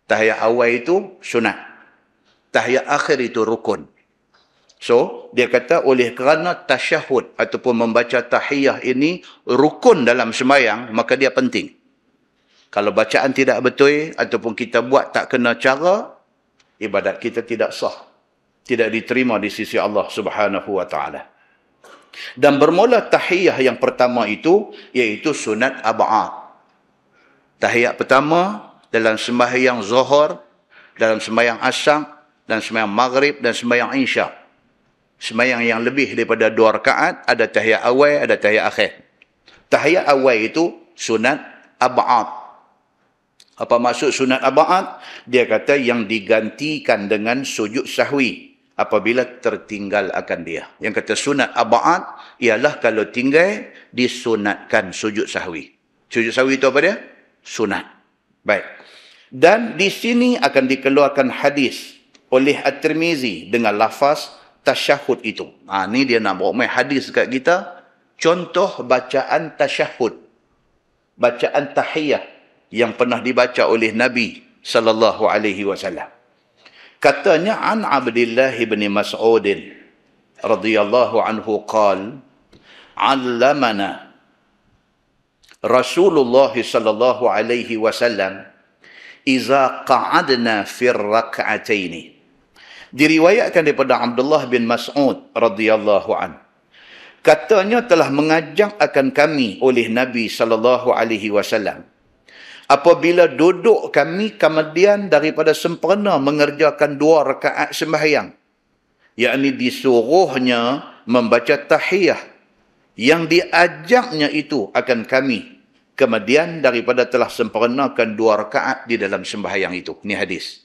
Tahiyat awal itu sunat. Tahiyat akhir itu rukun. So, dia kata oleh kerana tasyahud ataupun membaca tahiyah ini rukun dalam sembahyang, maka dia penting. Kalau bacaan tidak betul ataupun kita buat tak kena cara, ibadat kita tidak sah. Tidak diterima di sisi Allah Subhanahu wa taala. Dan bermula tahiyah yang pertama itu iaitu sunat ab'ad. Tahiyat pertama dalam sembahyang zuhur, dalam sembahyang asar, dan sembahyang maghrib dan sembahyang isya. Sembahyang yang lebih daripada 2 rakaat, ada tahiyat awal, ada tahiyat akhir. Tahiyat awal itu sunat ab'ad. Apa maksud sunat ab'ad? Dia kata yang digantikan dengan sujud sahwi apabila tertinggal akan dia. Yang kata sunat ab'ad ialah kalau tinggal disunatkan sujud sahwi. Sujud sahwi itu apa dia? Sunat. Baik. Dan di sini akan dikeluarkan hadis oleh At-Tirmizi dengan lafaz tasyahud itu. Ni dia nak bawa main hadis dekat kita. Contoh bacaan tasyahud. Bacaan tahiyah yang pernah dibaca oleh Nabi sallallahu alaihi wasallam. Katanya an Abdullah bin Mas'ud radhiyallahu anhu qala 'allamana Rasulullah sallallahu alaihi wasallam iza qa'adna fi rak'ataini. Diriwayatkan daripada Abdullah bin Mas'ud radhiyallahu an. Katanya telah mengajak akan kami oleh Nabi sallallahu alaihi wasallam apabila duduk kami kemudian daripada sempurna mengerjakan 2 rakaat sembahyang, yakni disuruhnya membaca tahiyah yang diajaknya itu akan kami kemudian daripada telah sempurnakan 2 rakaat di dalam sembahyang itu. Ini hadis.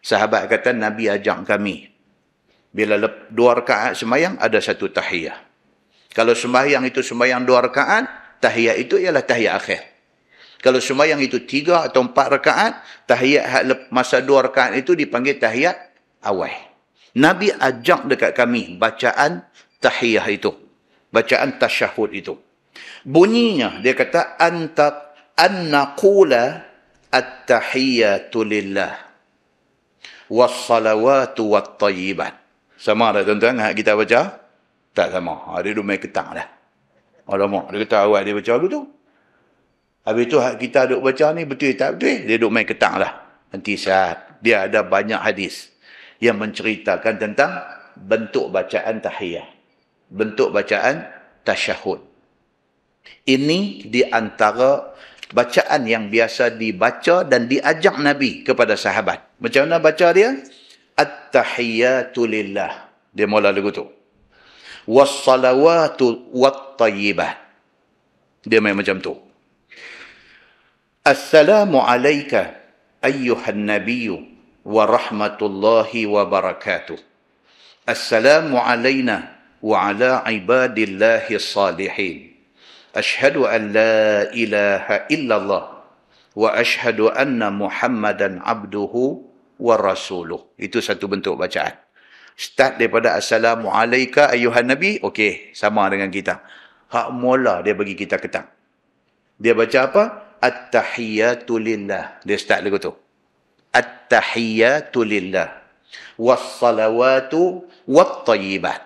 Sahabat kata Nabi ajak kami. Bila 2 rakaat sembahyang ada 1 tahiyah. Kalau sembahyang itu sembahyang 2 rakaat, tahiyat itu ialah tahiyat akhir. Kalau sembahyang itu 3 atau 4 rakaat, tahiyat masa 2 rakaat itu dipanggil tahiyat awal. Nabi ajak dekat kami bacaan tahiyah itu. Bacaan tasyahud itu. Bunyinya, dia kata, an naqula at-tahiyyatu lillah wassalawatu wattayyibat. Sama tak tuan-tuan kita baca? Tak sama. Dia duduk main ketang dah. Alamak, dia kata awal dia baca lagu tu. Habis tu kita duduk baca ni betul tak betul? Dia duduk main ketang lah. Nanti saat dia ada banyak hadis yang menceritakan tentang bentuk bacaan tahiyah. Bentuk bacaan tasyahud. Ini di antara bacaan yang biasa dibaca dan diajak Nabi kepada sahabat. Macam mana baca dia? At-tahiyyatu lillah. Dia mula lagu tu. Was-salawatu wat-tayyibat. Dia main macam tu. Assalamu alayka ayyuhan nabiyyu wa rahmatullahi wa barakatuh. Assalamu alayna wa ala ibadillahi salihin. Ashhadu an la ilaha illallah wa ashhadu anna Muhammadan abduhu wa rasuluh. Itu satu bentuk bacaan. Start daripada Assalamu alayka ayuhan Nabi. Okey, sama dengan kita. Hak mula dia bagi kita ketang. Dia baca apa? At-tahiyyatu lillah. Dia start lagu tu. At-tahiyyatu lillah. Was-salawatu wat-tayyibat.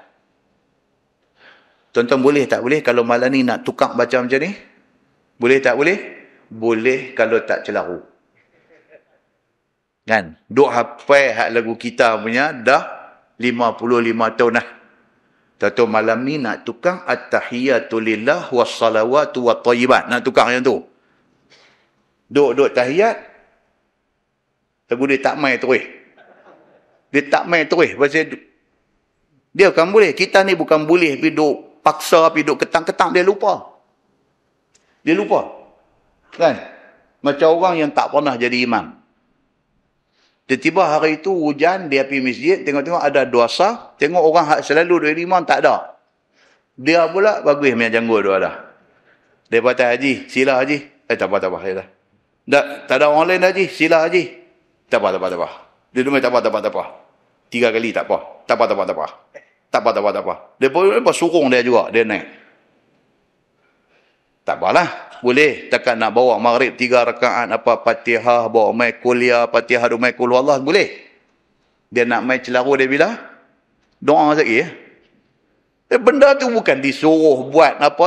Tuan-tuan boleh tak boleh kalau malam ni nak tukar baca macam ni? Boleh tak boleh? Boleh kalau tak celaru. Kan? Duk hafal hak lagu kita punya dah 55 tahun dah. Tahu malam ni nak tukar at-tahiyyatu lillah was-salawatu wat-tayyibat. Nak tukar yang tu. Duk tahiyat. Lagu dia tak main terus. Dia tak main terus. Pasal dia kan boleh. Kita ni bukan boleh pergi duk paksa, pergi duk ketang-ketang. Dia lupa. Dia lupa. Kan? Macam orang yang tak pernah jadi imam. Tiba-tiba hari itu hujan, dia pergi masjid, tengok-tengok ada dosa, tengok orang hak selalu jadi imam, tak ada. Dia pula bagus punya janggut tu ada. Dia kata, Haji, sila Haji. Tak apa. Tak ada orang lain Haji, sila Haji. Tak apa. Dia cuma tak apa. 3 kali tak apa. Tak apa. Dia pun surung dia juga, dia naik. Tak apalah. Boleh. Takkan nak bawa maghrib 3 rakaat, apa Fatihah, bawa mai kuliah, Fatihah, mai kul Allah, boleh. Dia nak mai celaru dia bila? Doa sekali ya. Benda tu bukan disuruh buat apa.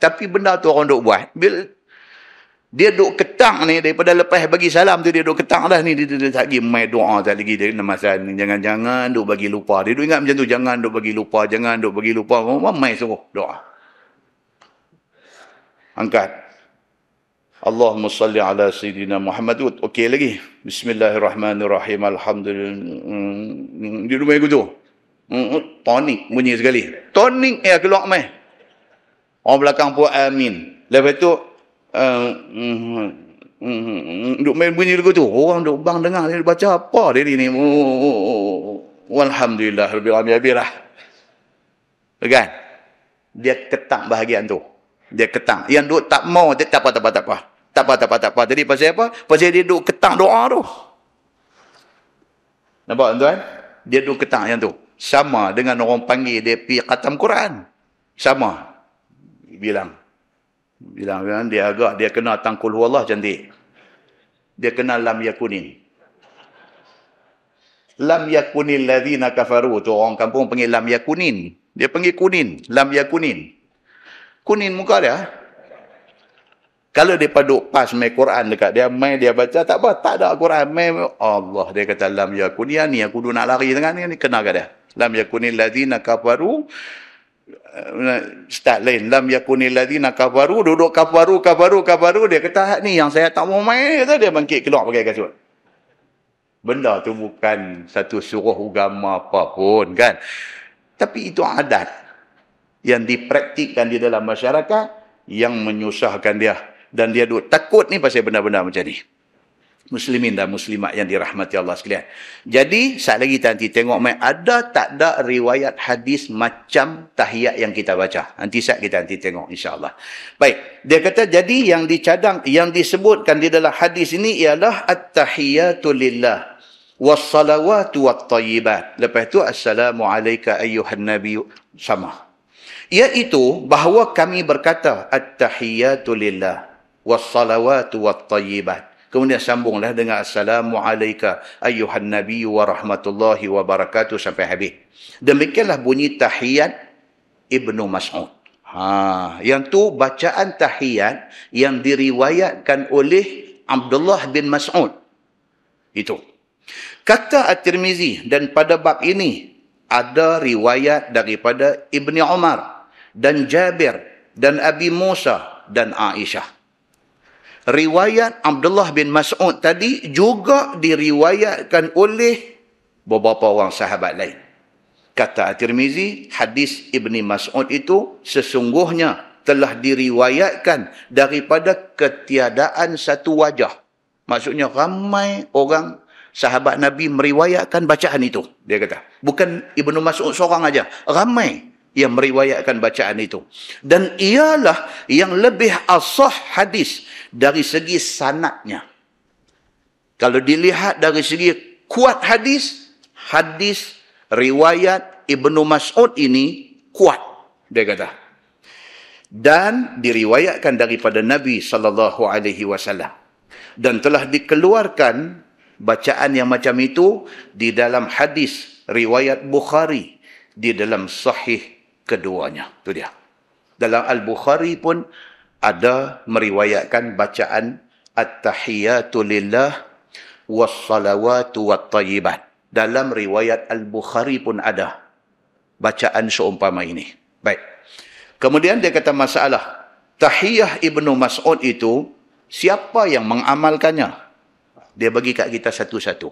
Tapi benda tu orang duk buat. Bila dia duk ketang ni, daripada lepas bagi salam tu, dia duk ketang dah ni. Dia tak lagi mai doa tak lagi. Dia masa ni, jangan duk bagi lupa. Dia duk ingat macam tu, jangan duk bagi lupa. Orang mai suruh doa. Angkat. Allahumma salli ala Sayyidina Muhammad. Okey lagi. Bismillahirrahmanirrahim. Alhamdulillah. Dia rumah aku tu. Tonik bunyi sekali. Tonik keluar mai. Orang belakang pun amin. Lepas tu duk main bunyi lagu tu. Orang duk bang dengar dia baca apa dia ni. Walhamdulillah rabbil alamin. Kan? Dia ketak bahagian tu. Dia ketang. Yang duk tak mau, dia tak apa. Jadi pasal apa? Pasal dia duk ketang doa tu. Nampak tuan? Dia duk ketang yang tu. Sama dengan orang panggil dia pergi khatam Quran. Sama. Bilang dia kena tangkul Allah cantik. Dia kena lam yakunin. Lam yakunil ladzina kafaru tu orang kampung panggil lam yakunin. Dia panggil kunin, lam yakunin. Kunin muka dia. Kalau dia paduk pas main Quran dekat dia, main dia baca, tak apa, tak ada Quran. Main, Allah, dia kata, lam yakuni, ni aku duduk nak lari dengan ni, kena ke dia. Lam yakuni ladzina kafaru, start lain. Lam yakuni ladzina kafaru, duduk kafaru, dia kata, ni yang saya tak mau main, dia bangkit keluar pakai kasut. Benda tu bukan satu suruh agama apa pun, kan. Tapi itu adat yang dipraktikkan di dalam masyarakat yang menyusahkan dia. Dan dia duk takut ni pasal benda-benda macam ni. Muslimin dan muslimat yang dirahmati Allah sekalian. Jadi, saat lagi nanti tengok ada tak ada riwayat hadis macam tahiyat yang kita baca. Nanti saat kita nanti tengok insyaAllah. Baik, dia kata jadi yang dicadang, yang disebutkan di dalam hadis ini ialah at-tahiyyatu lillah. Was-salawatu wat-tayyibat. Lepas tu, assalamu alayka ayyuhan nabi. Sama. Iaitu bahawa kami berkata at-tahiyyatu lillah was-salawatu wat-tayyibat. Kemudian sambunglah dengan assalamu alayka ayyuhan nabi wa rahmatullahi wa barakatuh sampai habis. Demikianlah bunyi tahiyat Ibnu Mas'ud. Yang tu bacaan tahiyat yang diriwayatkan oleh Abdullah bin Mas'ud. Itu. Kata At-Tirmizi, dan pada bab ini ada riwayat daripada Ibni Umar dan Jabir dan Abi Musa dan Aisyah. Riwayat Abdullah bin Mas'ud tadi juga diriwayatkan oleh beberapa orang sahabat lain. Kata At-Tirmizi, hadis Ibni Mas'ud itu sesungguhnya telah diriwayatkan daripada ketiadaan satu wajah. Maksudnya ramai orang sahabat Nabi meriwayatkan bacaan itu. Dia kata. Bukan Ibnu Mas'ud seorang aja. Ramai yang meriwayatkan bacaan itu. Dan ialah yang lebih asah hadis dari segi sanadnya. Kalau dilihat dari segi kuat hadis, hadis riwayat Ibnu Mas'ud ini kuat. Dia kata. Dan diriwayatkan daripada Nabi SAW. Dan telah dikeluarkan bacaan yang macam itu di dalam hadis riwayat Bukhari, di dalam sahih keduanya. Itu dia. Dalam Al-Bukhari pun ada meriwayatkan bacaan At-Tahiyatu Lillah Was-Salawatu Wat-Tayyibat. Dalam riwayat Al-Bukhari pun ada bacaan seumpama ini. Baik. Kemudian dia kata masalah Tahiyah Ibnu Mas'ud itu, siapa yang mengamalkannya? Dia bagi kat kita satu-satu.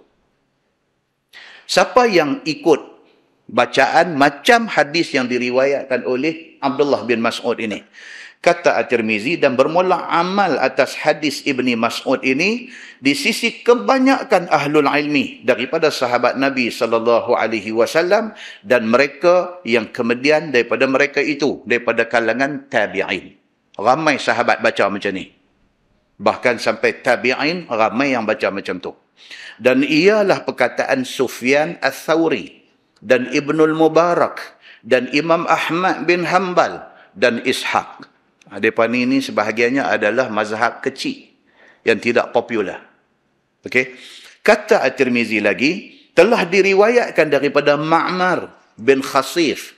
Siapa yang ikut bacaan macam hadis yang diriwayatkan oleh Abdullah bin Mas'ud ini? Kata At-Tirmizi, dan bermula amal atas hadis Ibni Mas'ud ini di sisi kebanyakan ahlul ilmi daripada sahabat Nabi SAW dan mereka yang kemudian daripada mereka itu, daripada kalangan tabi'in. Ramai sahabat baca macam ni. Bahkan sampai tabi'in, ramai yang baca macam tu. Dan ialah perkataan Sufyan Ats-Tsauri dan Ibnul Mubarak dan Imam Ahmad bin Hanbal dan Ishaq. Mereka ini sebahagiannya adalah mazhab kecil yang tidak popular. Okey. Kata At-Tirmizi lagi, telah diriwayatkan daripada Ma'mar bin Khasif.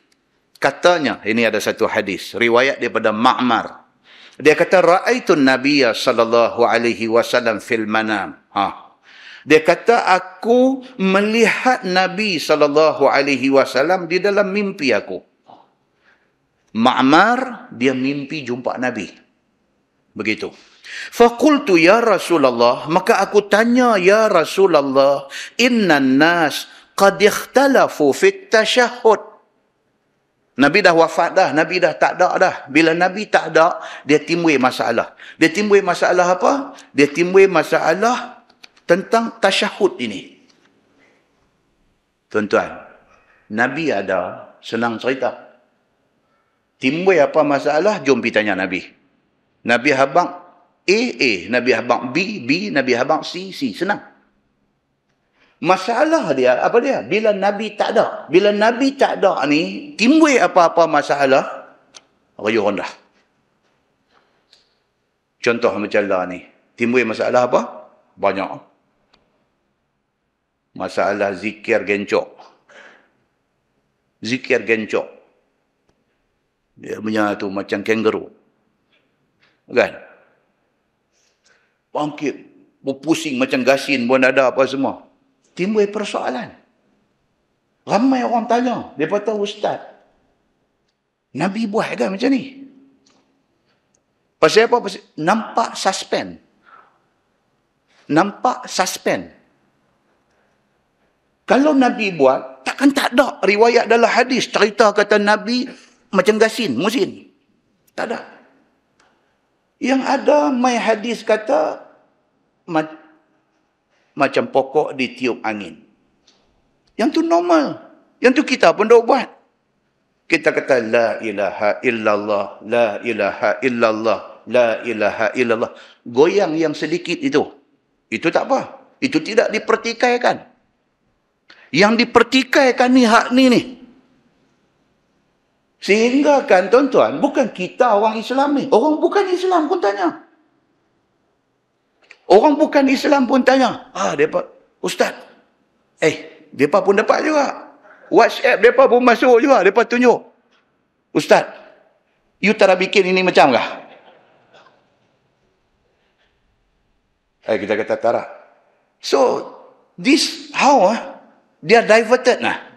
Katanya, ini ada satu hadis, riwayat daripada Ma'mar. Dia kata, ra'aitun Nabiyya sallallahu alaihi wasallam fil manam. Dia kata, aku melihat Nabi sallallahu alaihi wasallam di dalam mimpi aku. Ma'mar, dia mimpi jumpa Nabi. Begitu. Faqultu ya Rasulullah, maka aku tanya ya Rasulullah, innan nas qad ikhtalafu fit tashahhud. Nabi dah wafat dah, Nabi dah tak ada dah. Bila Nabi tak ada, dia timbul masalah. Dia timbul masalah apa? Dia timbul masalah tentang tasyahud ini. Tuan-tuan, Nabi ada, senang cerita. Timbul apa masalah? Jom pergi tanya Nabi. Nabi habang A, Nabi habang B, Nabi habang C. Senang. Masalah dia, apa dia? Bila Nabi tak ada. Bila Nabi tak ada ni, timbul apa-apa masalah, rayuh rendah. Contoh macam lah ni. Timbul masalah apa? Banyak. Masalah zikir gencok. Zikir gencok. Dia punya tu macam kangaroo. Kan? Bangkit. Berpusing macam gasin pun ada apa semua. Timbul persoalan. Ramai orang tanya. Dia kata, Ustaz, Nabi buat kan macam ni? Pasal apa? Pasal nampak suspend. Nampak suspend. Kalau Nabi buat, takkan tak ada riwayat dalam hadis cerita kata Nabi macam gasin, musin. Tak ada. Yang ada mai hadis kata macam pokok ditiup angin. Yang tu normal. Yang tu kita pun dah buat. Kita kata la ilaha illallah, la ilaha illallah, la ilaha illallah. Goyang yang sedikit itu. Itu tak apa. Itu tidak dipertikaikan. Yang dipertikaikan ni hak ni. Sehingga kan tuan-tuan, bukan kita orang Islam ni. Orang bukan Islam pun tanya. Orang bukan Islam pun tanya. Mereka, Ustaz, mereka pun dapat juga. WhatsApp mereka pun masuk juga. Mereka tunjuk. Ustaz, you tak bikin ini macam kah? Kita kata tak. So, this, how? Dia diverted lah.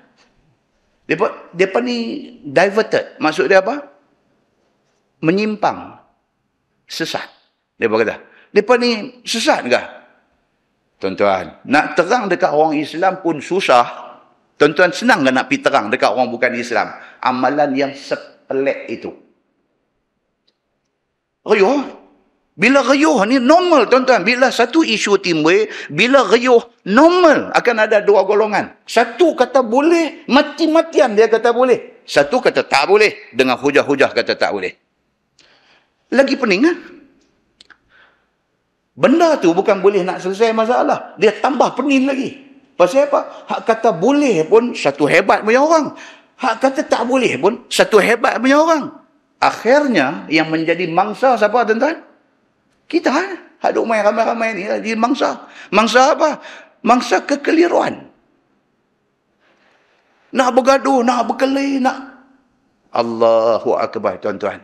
Mereka ni diverted. Maksud dia apa? Menyimpang. Sesat. Mereka kata. Mereka ni sesat ke? Tuan-tuan, nak terang dekat orang Islam pun susah. Tuan-tuan, senang ke nak pergi terang dekat orang bukan Islam? Amalan yang sepelek itu. Bila riuh ni normal tuan-tuan. Bila satu isu timbul, bila riuh normal akan ada dua golongan. Satu kata boleh, mati-matian dia kata boleh. Satu kata tak boleh, dengan hujah-hujah kata tak boleh. Lagi pening kan? Benda tu bukan boleh nak selesai masalah. Dia tambah pening lagi. Pasal apa? Hak kata boleh pun satu hebat punya orang. Hak kata tak boleh pun satu hebat punya orang. Akhirnya yang menjadi mangsa siapa tuan-tuan? Kita hak duk main ramai-ramai ni jadi mangsa. Mangsa apa? Mangsa kekeliruan. Nak bergaduh, nak berkelahi, nak... Allahu Akbar tuan-tuan.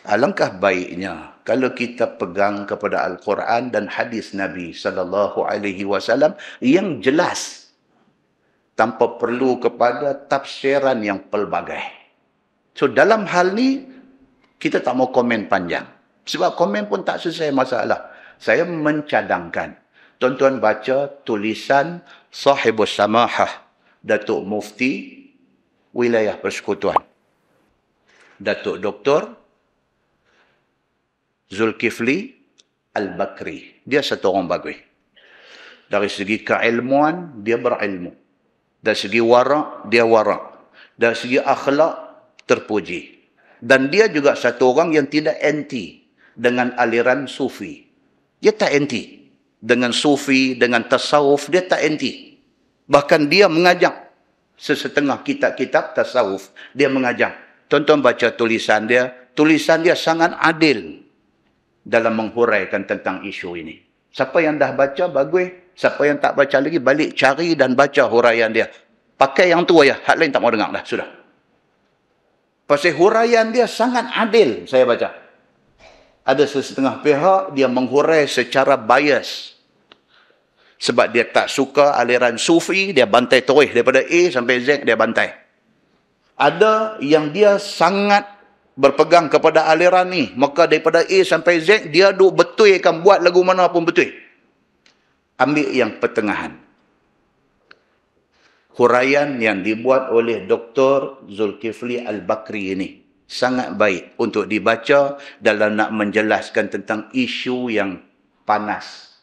Alangkah baiknya kalau kita pegang kepada Al-Quran dan hadis Nabi sallallahu alaihi wasallam yang jelas tanpa perlu kepada tafsiran yang pelbagai. So dalam hal ni kita tak mau komen panjang. Sebab komen pun tak selesai masalah. Saya mencadangkan tuan-tuan baca tulisan Sahibus Samahah Datuk Mufti Wilayah Persekutuan Datuk Dr. Zulkifli Al-Bakri. Dia satu orang bagus. Dari segi keilmuan, dia berilmu. Dari segi warak, dia warak. Dari segi akhlak, terpuji. Dan dia juga satu orang yang tidak anti dengan aliran sufi. Dia tak anti. Dengan sufi, dengan tasawuf, dia tak anti. Bahkan dia mengajak sesetengah kitab-kitab tasawuf. Dia mengajak. Tonton baca tulisan dia. Tulisan dia sangat adil dalam menghuraikan tentang isu ini. Siapa yang dah baca, bagus. Siapa yang tak baca lagi, balik cari dan baca huraian dia. Pakai yang tu aja. Hak lain tak mau dengar dah. Sudah. Pasal huraian dia sangat adil, saya baca. Ada sesetengah pihak, dia menghurai secara bias. Sebab dia tak suka aliran sufi, dia bantai terus. Daripada A sampai Z, dia bantai. Ada yang dia sangat berpegang kepada aliran ni. Maka daripada A sampai Z, dia duk betulkan buat lagu mana pun betul. Ambil yang pertengahan. Huraian yang dibuat oleh Dr. Zulkifli Al-Bakri ini sangat baik untuk dibaca dalam nak menjelaskan tentang isu yang panas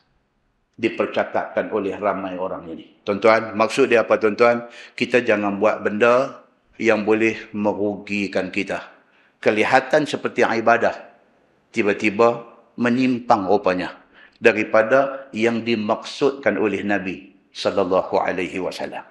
dipercakapkan oleh ramai orang ini. Tuan-tuan, maksud dia apa tuan-tuan? Kita jangan buat benda yang boleh merugikan kita. Kelihatan seperti ibadah, tiba-tiba menyimpang rupanya daripada yang dimaksudkan oleh Nabi sallallahu alaihi wasallam.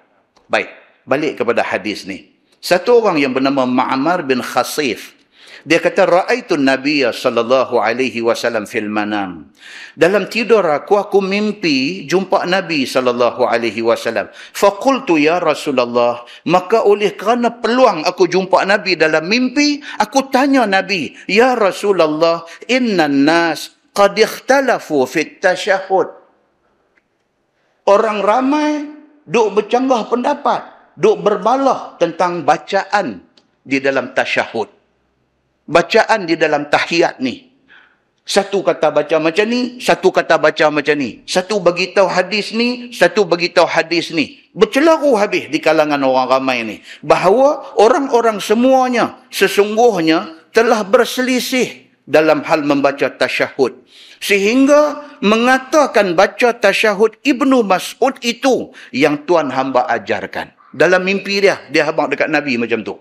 Baik, balik kepada hadis ni. Satu orang yang bernama Ma'mar bin Khasif, dia kata ra'aitun Nabiyya sallallahu alaihi wasallam fil manam. Dalam tidur aku mimpi jumpa Nabi sallallahu alaihi wasallam. Faqultu ya Rasulullah, maka oleh kerana peluang aku jumpa Nabi dalam mimpi, aku tanya Nabi, ya Rasulullah, innan nas qad ikhtalafu fit tasyahhud. Orang ramai duk bercanggah pendapat, duk berbalah tentang bacaan di dalam tasyahud. Bacaan di dalam tahiyat ni. Satu kata baca macam ni, satu kata baca macam ni. Satu bagi tahu hadis ni, satu bagi tahu hadis ni. Bercelaru habis di kalangan orang ramai ni. Bahawa orang-orang semuanya sesungguhnya telah berselisih dalam hal membaca tasyahud. Sehingga mengatakan baca tasyahud Ibnu Mas'ud itu yang Tuan hamba ajarkan. Dalam mimpi dia habaq dekat Nabi macam tu.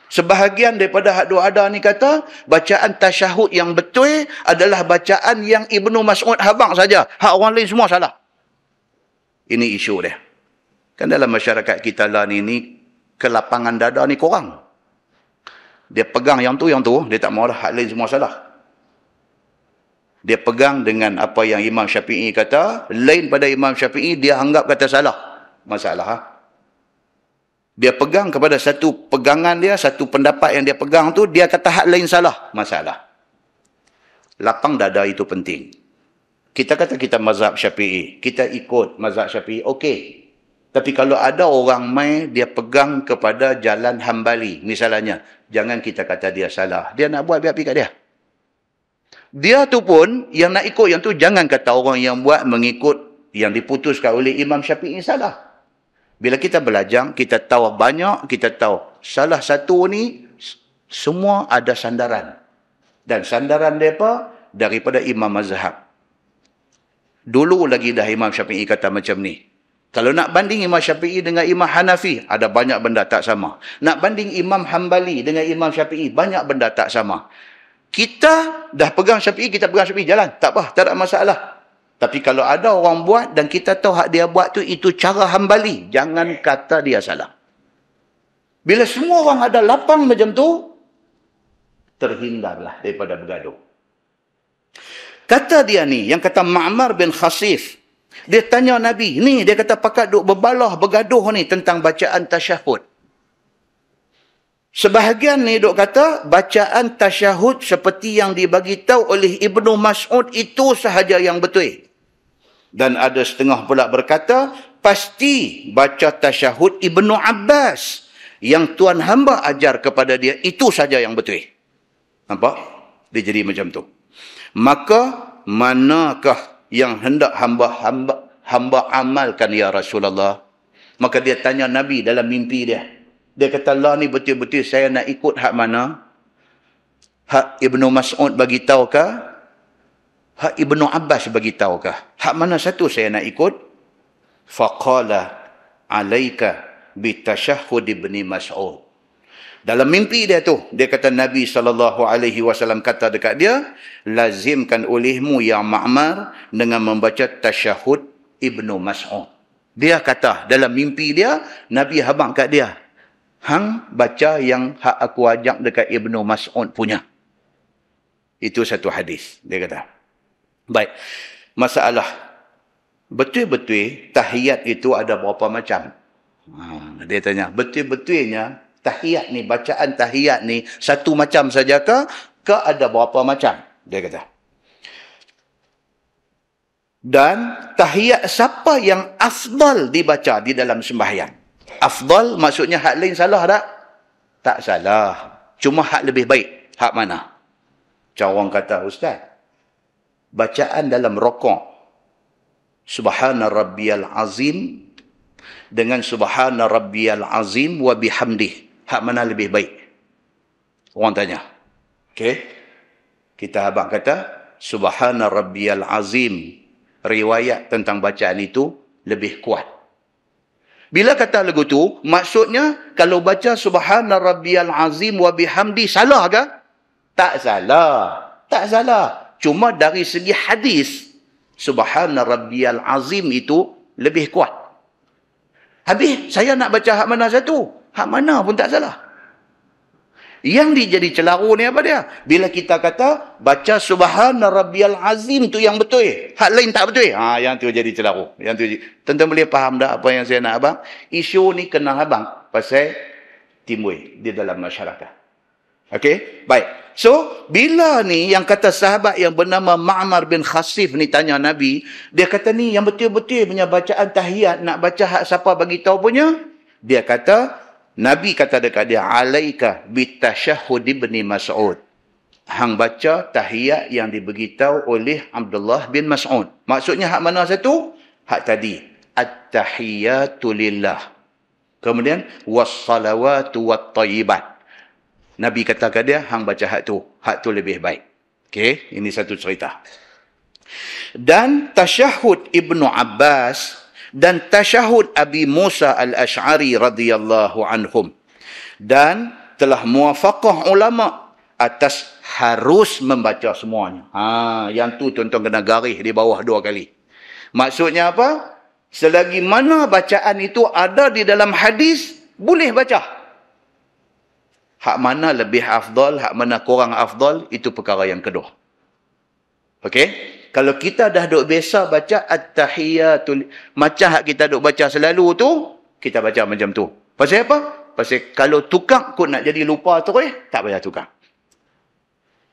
Sebahagian daripada hak ada ni kata, bacaan tasyahud yang betul adalah bacaan yang Ibnu Mas'ud habaq saja. Hak orang lain semua salah. Ini isu dia. Kan dalam masyarakat kita lah ni kelapangan dada ni kurang. Dia pegang yang tu, dia tak mahu hak lain semua salah. Dia pegang dengan apa yang Imam Syafi'i kata, lain pada Imam Syafi'i, dia anggap kata salah. Masalah. Dia pegang kepada satu pegangan dia, satu pendapat yang dia pegang tu, dia kata hak lain salah. Masalah. Lapang dada itu penting. Kita kata kita mazhab Syafi'i, kita ikut mazhab Syafi'i, okey. Tapi kalau ada orang mai, dia pegang kepada jalan Hambali, misalnya, jangan kita kata dia salah. Dia nak buat, biar pergi kat dia. Dia tu pun, yang nak ikut yang tu, jangan kata orang yang buat mengikut yang diputuskan oleh Imam Syafi'i salah. Bila kita belajar, kita tahu banyak, kita tahu salah satu ni, semua ada sandaran. Dan sandaran mereka daripada imam mazhab. Dulu lagi dah Imam Syafi'i kata macam ni. Kalau nak banding Imam Syafi'i dengan Imam Hanafi, ada banyak benda tak sama. Nak banding Imam Hanbali dengan Imam Syafi'i, banyak benda tak sama. Kita dah pegang Syafi'i, kita pegang Syafi'i, jalan. Tak apa, tak ada masalah. Tapi kalau ada orang buat dan kita tahu hak dia buat tu, itu cara Hanbali. Jangan kata dia salah. Bila semua orang ada lapang macam tu, terhindarlah daripada bergaduh. Kata dia ni, yang kata Ma'mar bin Khasif, dia tanya Nabi, ni dia kata pakat duk berbalah, bergaduh ni tentang bacaan tasyahud. Sebahagian ni duk kata, bacaan tasyahud seperti yang dibagi tahu oleh Ibnu Mas'ud itu sahaja yang betul. Dan ada setengah pula berkata, pasti baca tasyahud Ibnu Abbas yang Tuan hamba ajar kepada dia, itu saja yang betul. Nampak? Dia jadi macam tu. Maka manakah yang hendak hamba amalkan ya Rasulullah? Maka dia tanya Nabi dalam mimpi dia. Dia kata, Allah ni betul-betul saya nak ikut hak mana? Hak Ibnu Mas'ud bagi tahu kah? Hak Ibnu Abbas bagi tahu kah? Hak mana satu saya nak ikut? Faqala alaika bitashahhud Ibni Mas'ud. Dalam mimpi dia tu, dia kata Nabi SAW kata dekat dia, lazimkan olehmu ya Ma'mar dengan membaca tasyahud Ibnu Mas'ud. Dia kata dalam mimpi dia, Nabi habang kat dia, hang baca yang hak aku ajak dekat Ibnu Mas'ud punya. Itu satu hadis, dia kata. Baik, masalah, betul-betul tahiyat itu ada berapa macam? Dia tanya, betul-betulnya tahiyat ni, bacaan tahiyat ni satu macam saja ke ada berapa macam? Dia kata. Dan tahiyat siapa yang afdal dibaca di dalam sembahyang? Afdal maksudnya hak lain salah tak? Tak salah. Cuma hak lebih baik. Hak mana? Macam orang kata, Ustaz, bacaan dalam rokok, Subhana Rabbiyal Azim dengan Subhana Rabbiyal Azim wa bihamdih, hak mana lebih baik? Orang tanya. Okey. Kita abang kata, Subhana Rabbiyal Azim, riwayat tentang bacaan itu lebih kuat. Bila kata lagu tu, maksudnya kalau baca Subhana Rabbiyal Azim wa bihamdi, salah ke? Tak salah. Tak salah. Cuma dari segi hadis, Subhana Rabbiyal Azim itu lebih kuat. Habis, saya nak baca hak mana satu? Hak mana pun tak salah. Yang dijadi celaru ni apa dia? Bila kita kata, baca Subhana Rabbiyal Azim tu yang betul. Hak lain tak betul. Yang tu jadi celaru. Tuan-tuan boleh faham tak apa yang saya nak abang? Isu ni kena abang pasal timbul di dalam masyarakat. Okey? Baik. So, bila ni yang kata sahabat yang bernama Ma'mar bin Khasif ni tanya Nabi, dia kata ni yang betul-betul punya bacaan tahiyat, nak baca hak siapa bagi tahu punya? Dia kata, Nabi kata dekat dia, alaika bitashahhud Ibni Mas'ud. Hang baca tahiyat yang diberitahu oleh Abdullah bin Mas'ud. Maksudnya hak mana satu? Hak tadi. At-tahiyatu lillah. Kemudian, wassalawatu wattayyibat. Nabi kata kat dia, hang baca hak tu. Hak tu lebih baik. Okey, ini satu cerita. Dan tasyahud Ibnu Abbas dan tasyahud Abi Musa al-Ash'ari radhiyallahu anhum. Dan telah muafaqah ulama atas harus membaca semuanya. Yang tu tuan-tuan kena garis di bawah 2 kali. Maksudnya apa? Selagi mana bacaan itu ada di dalam hadis, boleh baca. Hak mana lebih afdal, hak mana kurang afdal, itu perkara yang kedua. Okey? Kalau kita dah duk biasa baca at-tahiyatul, macam hak kita duk baca selalu tu, kita baca macam tu. Pasal apa? Pasal kalau tukang kot nak jadi lupa terus, tak payah tukang.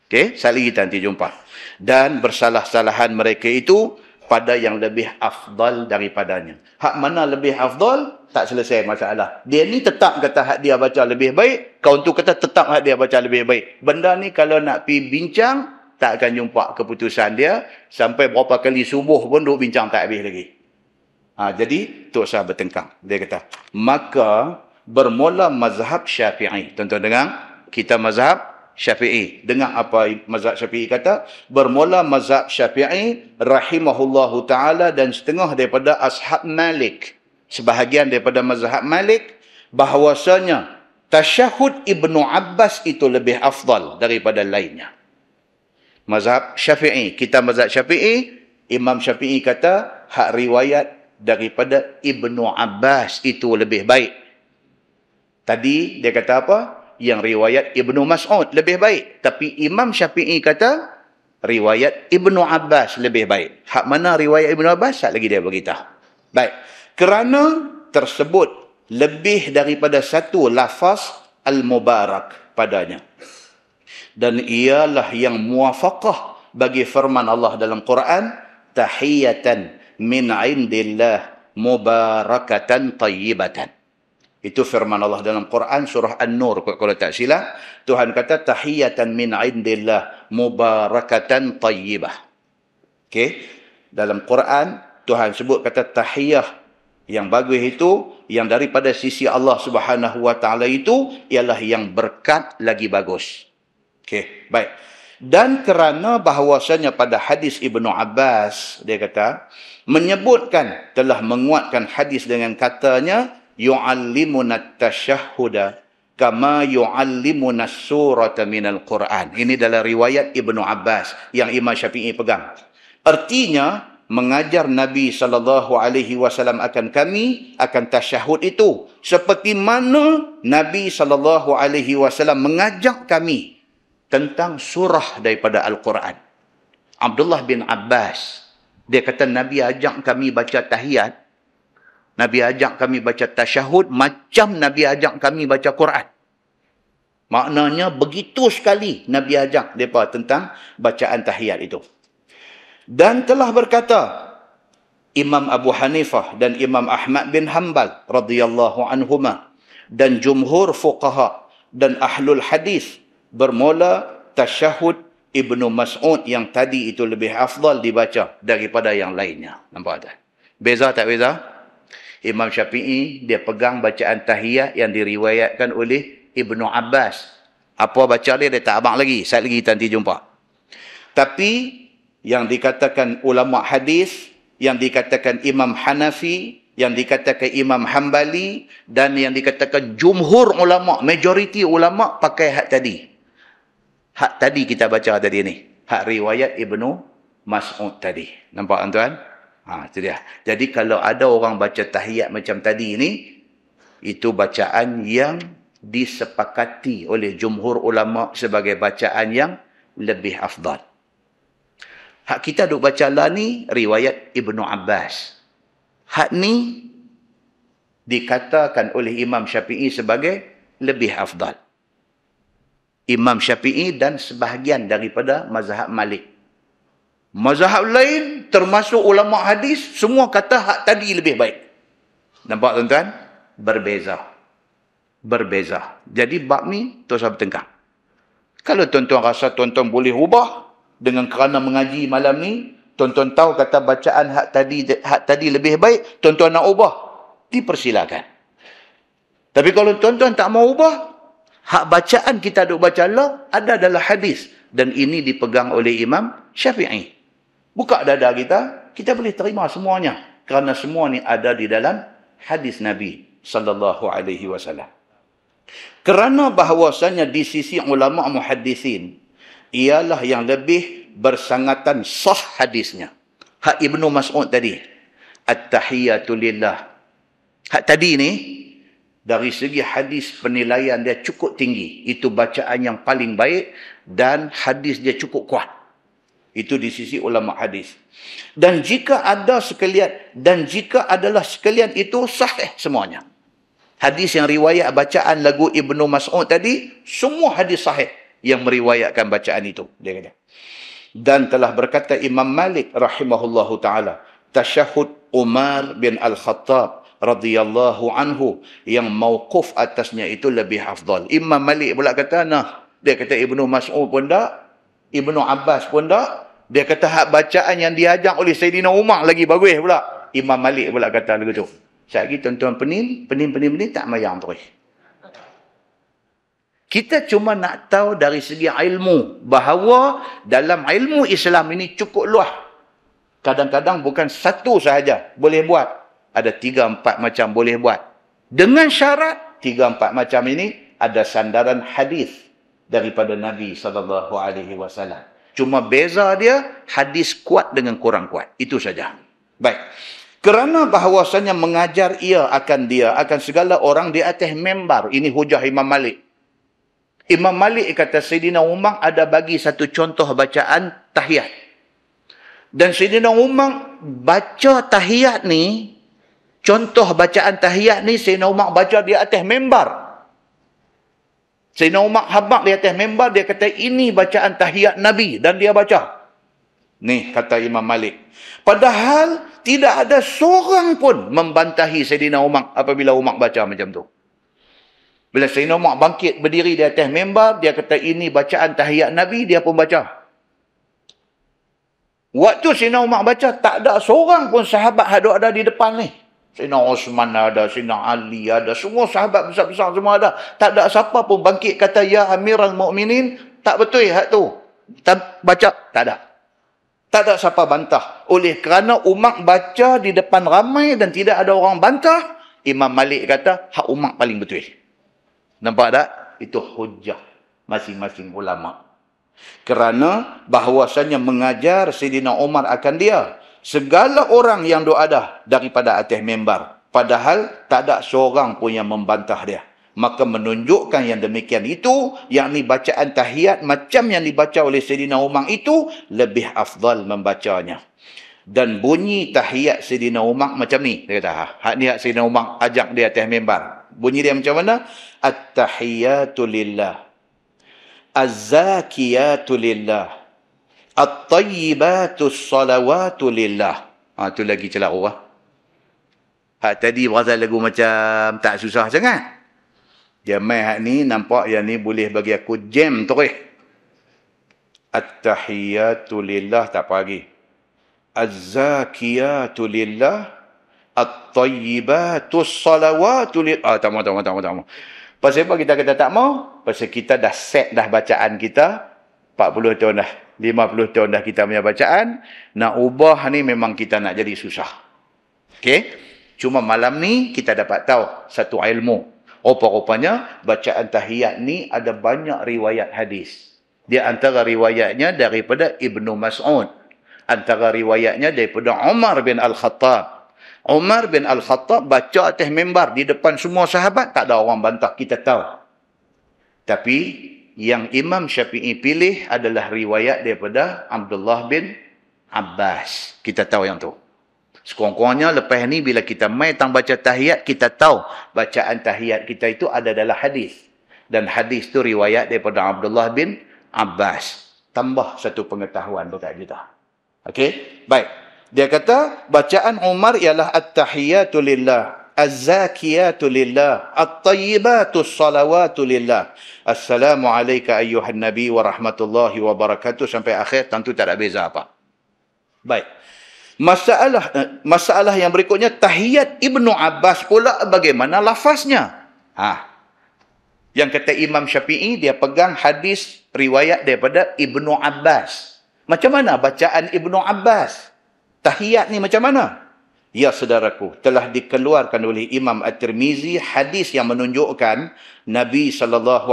Okey? Sekali kita nanti jumpa. Dan bersalah-salahan mereka itu pada yang lebih afdal daripadanya. Hak mana lebih afdal, tak selesai masalah. Dia ni tetap kata hak dia baca lebih baik, kawan tu kata tetap hak dia baca lebih baik. Benda ni kalau nak pergi bincang, tak akan jumpa keputusan dia, sampai berapa kali subuh pun duk bincang tak habis lagi. Jadi, tak usah bertengkang. Dia kata, maka bermula mazhab Syafi'i. Tuan-tuan dengar, kita mazhab Syafi'i. Dengar apa mazhab Syafi'i kata? Bermula mazhab Syafi'i rahimahullahu ta'ala dan setengah daripada ashab Malik. Sebahagian daripada mazhab Malik bahawasanya tasyahud Ibnu Abbas itu lebih afdal daripada lainnya. Mazhab Syafi'i. Kita mazhab Syafi'i, Imam Syafi'i kata hak riwayat daripada Ibnu Abbas itu lebih baik. Tadi dia kata apa? Yang riwayat Ibnu Mas'ud lebih baik. Tapi Imam Syafi'i kata riwayat Ibnu Abbas lebih baik. Hak mana riwayat Ibnu Abbas? Hak lagi dia beritahu. Baik. Kerana tersebut lebih daripada satu lafaz al-mubarak padanya. Dan ialah yang muwafaqah bagi firman Allah dalam Quran, tahiyatan min indillah mubarakatan tayyibatan. Itu firman Allah dalam Quran surah An-Nur kalau tak silap. Tuhan kata tahiyatan min indillah mubarakatan tayyibah. Okey. Dalam Quran Tuhan sebut kata tahiyah yang bagus itu yang daripada sisi Allah Subhanahu wa taala itu ialah yang berkat lagi bagus. Okey, baik. Dan kerana bahawasanya pada hadis Ibnu Abbas dia kata menyebutkan telah menguatkan hadis dengan katanya yu'allimuna tasyahhuda kama yu'allimuna surata minal Quran. Ini dalam riwayat Ibnu Abbas yang Imam Syafi'i pegang. Artinya mengajar Nabi SAW akan kami akan tasyahud itu seperti mana Nabi SAW mengajak kami tentang surah daripada Al-Quran. Abdullah bin Abbas dia kata Nabi ajak kami baca tahiyat, Nabi ajak kami baca tasyahud macam Nabi ajak kami baca Quran. Maknanya begitu sekali Nabi ajak mereka tentang bacaan tahiyat itu. Dan telah berkata Imam Abu Hanifah dan Imam Ahmad bin Hanbal radhiyallahu anhuma dan jumhur fuqaha dan ahlul hadis bermula tasyahud Ibnu Mas'ud yang tadi itu lebih afdal dibaca daripada yang lainnya. Nampak tak? Beza tak beza? Imam Syafi'i dia pegang bacaan tahiyat yang diriwayatkan oleh Ibnu Abbas. Apa baca dia tak abang lagi. Saya lagi nanti jumpa. Tapi yang dikatakan ulama hadis, yang dikatakan Imam Hanafi, yang dikatakan Imam Hambali dan yang dikatakan jumhur ulama, majoriti ulama pakai hak tadi. Hak tadi kita baca tadi ni. Hak riwayat Ibnu Mas'ud tadi. Nampak tuan? Itu dia. Jadi kalau ada orang baca tahiyat macam tadi ni, itu bacaan yang disepakati oleh jumhur ulama sebagai bacaan yang lebih afdal. Hak kita duk baca lah ni riwayat Ibnu Abbas. Hak ni dikatakan oleh Imam Syafi'i sebagai lebih afdal. Imam Syafi'i dan sebahagian daripada mazhab Malik. Mazhab lain termasuk ulama hadis semua kata hak tadi lebih baik. Nampak tuan-tuan? Berbeza. Berbeza. Jadi bab ni tu saya bertengkar. Kalau tuan-tuan rasa tuan-tuan boleh ubah dengan kerana mengaji malam ni, tuan-tuan tahu kata bacaan hak tadi lebih baik, tuan-tuan nak ubah, dipersilakan. Tapi kalau tuan-tuan tak mau ubah, hak bacaan kita duk baca Allah ada dalam hadis dan ini dipegang oleh Imam Syafi'i. Buka dada kita, kita boleh terima semuanya kerana semua ni ada di dalam hadis Nabi sallallahu alaihi wasallam. Kerana bahawasanya di sisi ulama muhaddisin ialah yang lebih bersangatan sah hadisnya. Hak Ibnu Mas'ud tadi. At-tahiyatu lillah. Hak tadi ni, dari segi hadis penilaian dia cukup tinggi. Itu bacaan yang paling baik dan hadis dia cukup kuat. Itu di sisi ulama hadis. Dan jika adalah sekalian itu sahih semuanya. Hadis yang riwayat bacaan lagu Ibnu Mas'ud tadi, semua hadis sahih yang meriwayatkan bacaan itu, dia kata. Dan telah berkata Imam Malik rahimahullahu taala, tasyahud Umar bin Al-Khattab radhiyallahu anhu yang mauquf atasnya itu lebih afdal. Imam Malik pula kata dia kata Ibnu Mas'ud pun tak, Ibnu Abbas pun tak. Dia kata hak bacaan yang diajak oleh Sayyidina Umar lagi bagus pula. Imam Malik pula kata begitu. Sekali tuan-tuan penin tak mayang terus. Kita cuma nak tahu dari segi ilmu bahawa dalam ilmu Islam ini cukup luas. Kadang-kadang bukan satu sahaja boleh buat. Ada 3-4 macam boleh buat. Dengan syarat 3-4 macam ini ada sandaran hadis daripada Nabi SAW. Cuma beza dia hadis kuat dengan kurang kuat. Itu saja. Baik. Kerana bahawasanya mengajar ia akan segala orang di atas membar. Ini hujah Imam Malik. Imam Malik kata Sayyidina Umar ada bagi satu contoh bacaan tahiyat. Dan Sayyidina Umar baca tahiyat ni, contoh bacaan tahiyat ni Sayyidina Umar baca di atas membar. Sayyidina Umar habaq di atas membar, dia kata ini bacaan tahiyat Nabi dan dia baca. Ni kata Imam Malik. Padahal tidak ada seorang pun membantahi Sayyidina Umar apabila Umar baca macam tu. Bila Sayyidina Umar bangkit berdiri di atas membar, dia kata ini bacaan tahiyat Nabi, dia pun baca. Waktu Sayyidina Umar baca, tak ada seorang pun sahabat ada di depan ni. Sayyidina Osman ada, Sayyidina Ali ada, semua sahabat besar-besar semua ada. Tak ada siapa pun bangkit kata, ya Amirul Mukminin, tak betul hak tu. Baca, tak ada. Tak ada siapa bantah. Oleh kerana Umar baca di depan ramai dan tidak ada orang bantah, Imam Malik kata, hak Umar paling betul. Nampak tak? Itu hujah masing-masing ulama. Kerana bahawasanya mengajar Sayyidina Umar akan dia. Segala orang yang ada daripada atas membar. Padahal tak ada seorang pun yang membantah dia. Maka menunjukkan yang demikian itu, yakni bacaan tahiyat macam yang dibaca oleh Sayyidina Umar itu, lebih afdal membacanya. Dan bunyi tahiyat Sayyidina Umar macam ni. Dia kata, hak ni hak Sayyidina Umar ajak dia atas membar. Bunyi dia macam mana? At-tahiyatu lillah. Az-zakiyatu lillah. At-tayyibatu salawatu lillah. Tu lagi celak. Hak tadi berasa lagu macam tak susah sangat. Dia main hak ni, nampak yang ni boleh bagi aku jam terus. At-tahiyatu lillah, tak apa lagi. Az-zakiyatu lillah. At-tayyibatu salawatu lillah. Tak mau. Pasal apa kita kata tak mau? Pasal kita dah set dah bacaan kita. 40 tahun dah. 50 tahun dah kita punya bacaan. Nak ubah ni memang kita nak jadi susah. Okey? Cuma malam ni kita dapat tahu satu ilmu. Rupa-rupanya bacaan tahiyat ni ada banyak riwayat hadis. Dia antara riwayatnya daripada Ibnu Mas'ud. Antara riwayatnya daripada Umar bin Al-Khattab. Umar bin Al-Khattab baca atas mimbar di depan semua sahabat, tak ada orang bantah, kita tahu. Tapi yang Imam Syafi'i pilih adalah riwayat daripada Abdullah bin Abbas. Kita tahu yang tu. Sekurang-kurangnya lepas ni bila kita mai tang baca tahiyat, kita tahu bacaan tahiyat kita itu ada dalam hadis. Dan hadis tu riwayat daripada Abdullah bin Abbas. Tambah satu pengetahuan dekat kita. Okey? Baik. Dia kata, bacaan Umar ialah at-tahiyatu lillah, az-zakiyatu lillah, at-tayyibatu salawatu lillah. Assalamu alayka ayyuhan nabi wa rahmatullahi wa barakatuh. Sampai akhir, tentu tak ada beza apa. Baik. Masalah yang berikutnya, tahiyat Ibnu Abbas pula bagaimana lafaznya? Yang kata Imam Syafi'i, dia pegang hadis riwayat daripada Ibnu Abbas. Macam mana bacaan Ibnu Abbas? Tahiyat ni macam mana? Ya saudaraku, telah dikeluarkan oleh Imam At-Tirmizi hadis yang menunjukkan Nabi SAW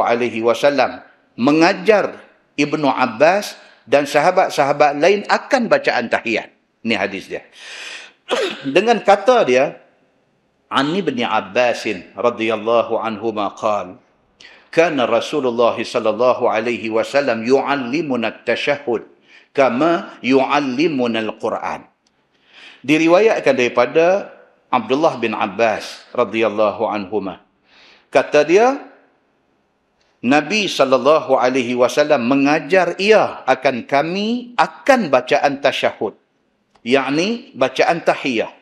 mengajar Ibnu Abbas dan sahabat-sahabat lain akan bacaan tahiyat. Ini hadis dia. Dengan kata dia, An Ibn Abbas radhiyallahu anhuma qala, kana Rasulullah sallallahu alaihi wasallam yu'allimuna at-tashahhud kama yu'allimuna al-Quran. Diriwayatkan daripada Abdullah bin Abbas radhiyallahu anhuma. Kata dia, Nabi sallallahu alaihi wasallam mengajar ia akan kami akan bacaan tasyahud, yakni bacaan tahiyah.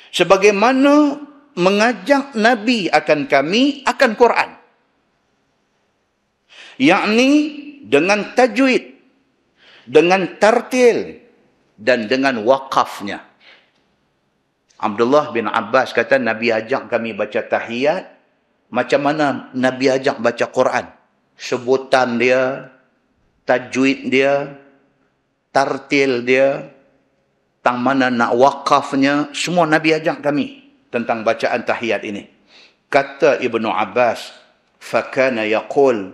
Sebagaimana mengajak Nabi akan kami akan Quran. Yakni dengan tajwid, dengan tartil dan dengan waqafnya. Abdullah bin Abbas kata Nabi ajak kami baca tahiyat macam mana Nabi ajak baca Quran. sebutan dia, tajwid dia, tartil dia, tang mana nak wakafnya, semua Nabi ajak kami tentang bacaan tahiyat ini. Kata Ibnu Abbas, fakana yaqul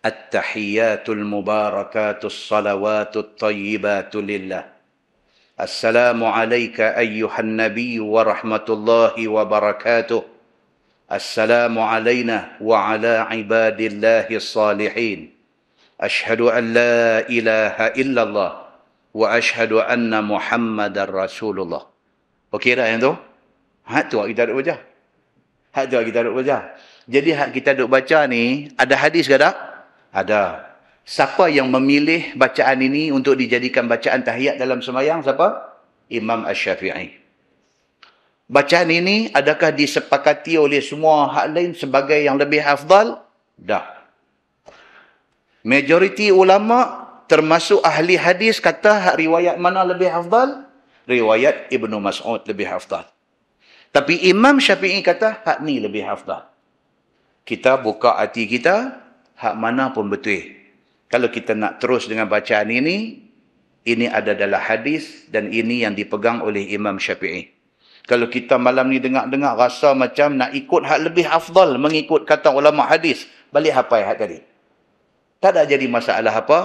at-tahiyatul mubarakatus salawatut tayyibatu lillah. Assalamu alayka ayyuhan nabiy wa rahmatullahi wa barakatuh. Assalamu alayna wa ala ibadillahi salihin. Ashhadu an la ilaha illallah wa ashhadu anna Muhammadar Rasulullah. Okey dah yang tu? Hak tu kita duk baca. Hak tu kita duk baca. Jadi hak kita duk baca ni ada hadis ke tak? Ada. Siapa yang memilih bacaan ini untuk dijadikan bacaan tahiyat dalam sembahyang? Siapa? Imam Asy-Syafi'i. Bacaan ini adakah disepakati oleh semua hak lain sebagai yang lebih afdal? Dah. Majoriti ulama termasuk ahli hadis kata hak riwayat mana lebih afdal? Riwayat Ibnu Mas'ud lebih afdal. Tapi Imam Syafi'i kata hak ni lebih afdal. Kita buka hati kita, hak mana pun betul. Kalau kita nak terus dengan bacaan ini adalah hadis dan ini yang dipegang oleh Imam Syafi'i. Kalau kita malam ni dengar-dengar rasa macam nak ikut hak lebih afdal mengikut kata ulama hadis, balik hafal hak tadi. Tak ada jadi masalah apa,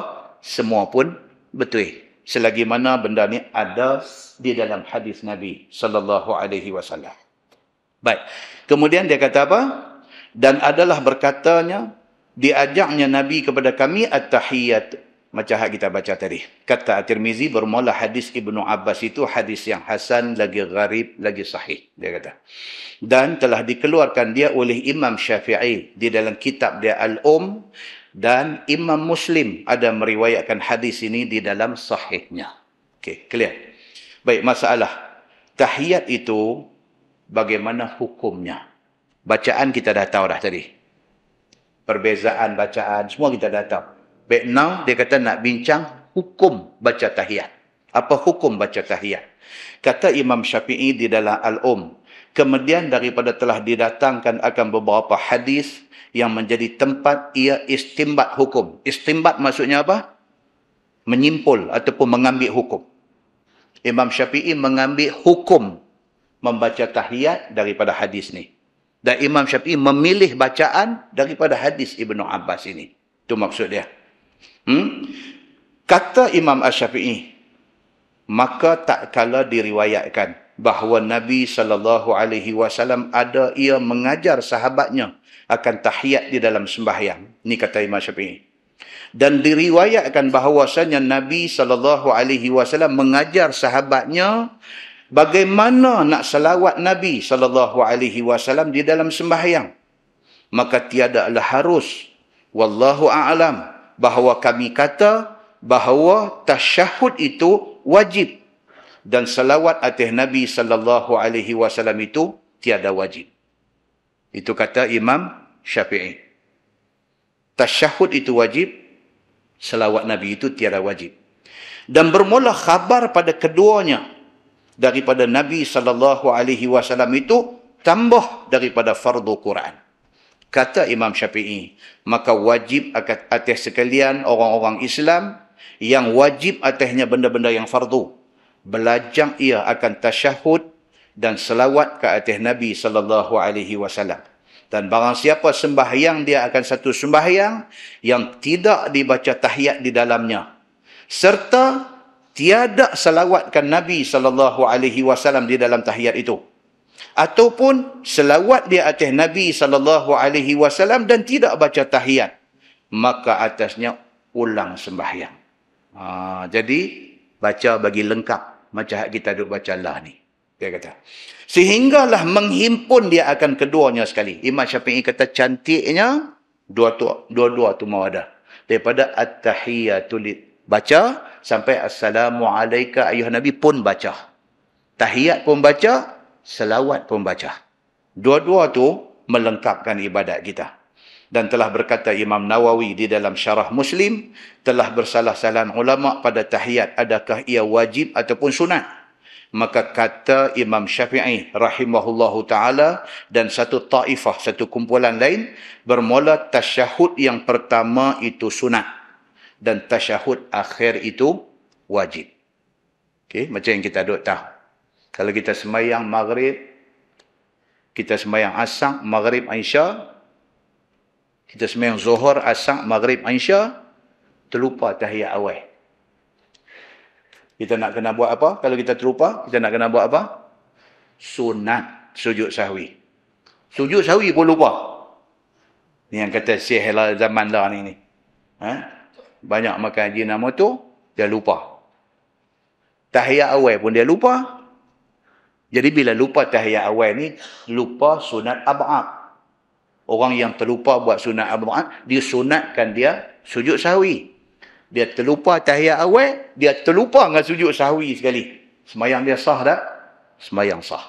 semua pun betul. Selagi mana benda ni ada di dalam hadis Nabi sallallahu alaihi wasallam. Baik. Kemudian dia kata apa? Dan adalah berkatanya, diajaknya Nabi kepada kami at-tahiyyat. Macam hak kita baca tadi. Kata At-Tirmizi, bermula hadis Ibnu Abbas itu hadis yang hasan, lagi gharib, lagi sahih. Dia kata. Dan telah dikeluarkan dia oleh Imam Syafi'i di dalam kitab dia Al-Um. Dan Imam Muslim ada meriwayatkan hadis ini di dalam sahihnya. Okey, clear. Baik, masalah. Tahiyat itu, bagaimana hukumnya? Bacaan kita dah tahu dah tadi. Perbezaan bacaan, semua kita dah tahu. Baik, now dia kata nak bincang hukum baca tahiyat. Apa hukum baca tahiyat? Kata Imam Syafi'i di dalam Al-Um. Kemudian daripada telah didatangkan akan beberapa hadis yang menjadi tempat ia istimbat hukum. Istimbat maksudnya apa? Menyimpul ataupun mengambil hukum. Imam Syafi'i mengambil hukum membaca tahiyat daripada hadis ni. Dan Imam Syafi'i memilih bacaan daripada hadis Ibnu Abbas ini. Itu maksud dia. Kata Imam Asy-Syafi'i, maka tak kala diriwayatkan bahawa Nabi SAW ada ia mengajar sahabatnya akan tahiyat di dalam sembahyang. Ini kata Imam Syafi'i. Dan diriwayatkan bahawasanya Nabi SAW mengajar sahabatnya bagaimana nak selawat Nabi SAW di dalam sembahyang. Maka tiadalah harus, wallahu a'lam, bahawa kami kata bahawa tasyahud itu wajib dan selawat atas Nabi SAW itu tiada wajib. Itu kata Imam Syafi'i. Tasyahud itu wajib, selawat Nabi itu tiada wajib. Dan bermula khabar pada keduanya daripada Nabi SAW itu tambah daripada fardu Quran. Kata Imam Syafi'i, maka wajib atas sekalian orang-orang Islam yang wajib atasnya benda-benda yang fardu. Belajar ia akan tasyahud dan selawat ke atas Nabi SAW. Dan barang siapa sembahyang dia akan satu sembahyang yang tidak dibaca tahiyat di dalamnya. Serta tiada selawatkan Nabi SAW di dalam tahiyat itu. Ataupun selawat di atas Nabi SAW dan tidak baca tahiyat, maka atasnya ulang sembahyang. Jadi baca bagi lengkap macam kita duk baca lah ni. Dia kata. Sehinggalah menghimpun dia akan keduanya sekali. Imam Syafi'i kata cantiknya dua-dua tu mau ada. Daripada at-tahiyatul baca sampai assalamu alayka ayuhan nabi pun baca. Tahiyat pun baca, selawat pun baca. Dua-dua tu melengkapkan ibadat kita. Dan telah berkata Imam Nawawi di dalam syarah Muslim, telah bersalah-salah ulama pada tahiyat adakah ia wajib ataupun sunat. Maka kata Imam Syafi'i rahimahullahu ta'ala dan satu taifah, satu kumpulan lain, bermula tasyahud yang pertama itu sunat dan tasyahud akhir itu wajib. Okay, macam yang kita duk tahu. Kalau kita sembahyang maghrib, kita sembahyang asar, maghrib, isya, kita sembahyang zuhur, asar, maghrib, isya, terlupa tahiyat awal. Kita nak kena buat apa? Kalau kita terlupa, kita nak kena buat apa? Sunat sujud sahwi. Sujud sahwi pun lupa. Ni yang kata Syekh lah zaman lah ni. Banyak makan haji nama tu, dia lupa. Tahiyat awal pun dia lupa. Jadi bila lupa tahiyat awal ni, lupa sunat ab'ad. Orang yang terlupa buat sunat ab'ad, dia sunatkan dia sujud sahwi. Dia terlupa tahiyat awal, dia terlupa dengan sujud sahwi sekali. Semayang dia sah tak? Semayang sah.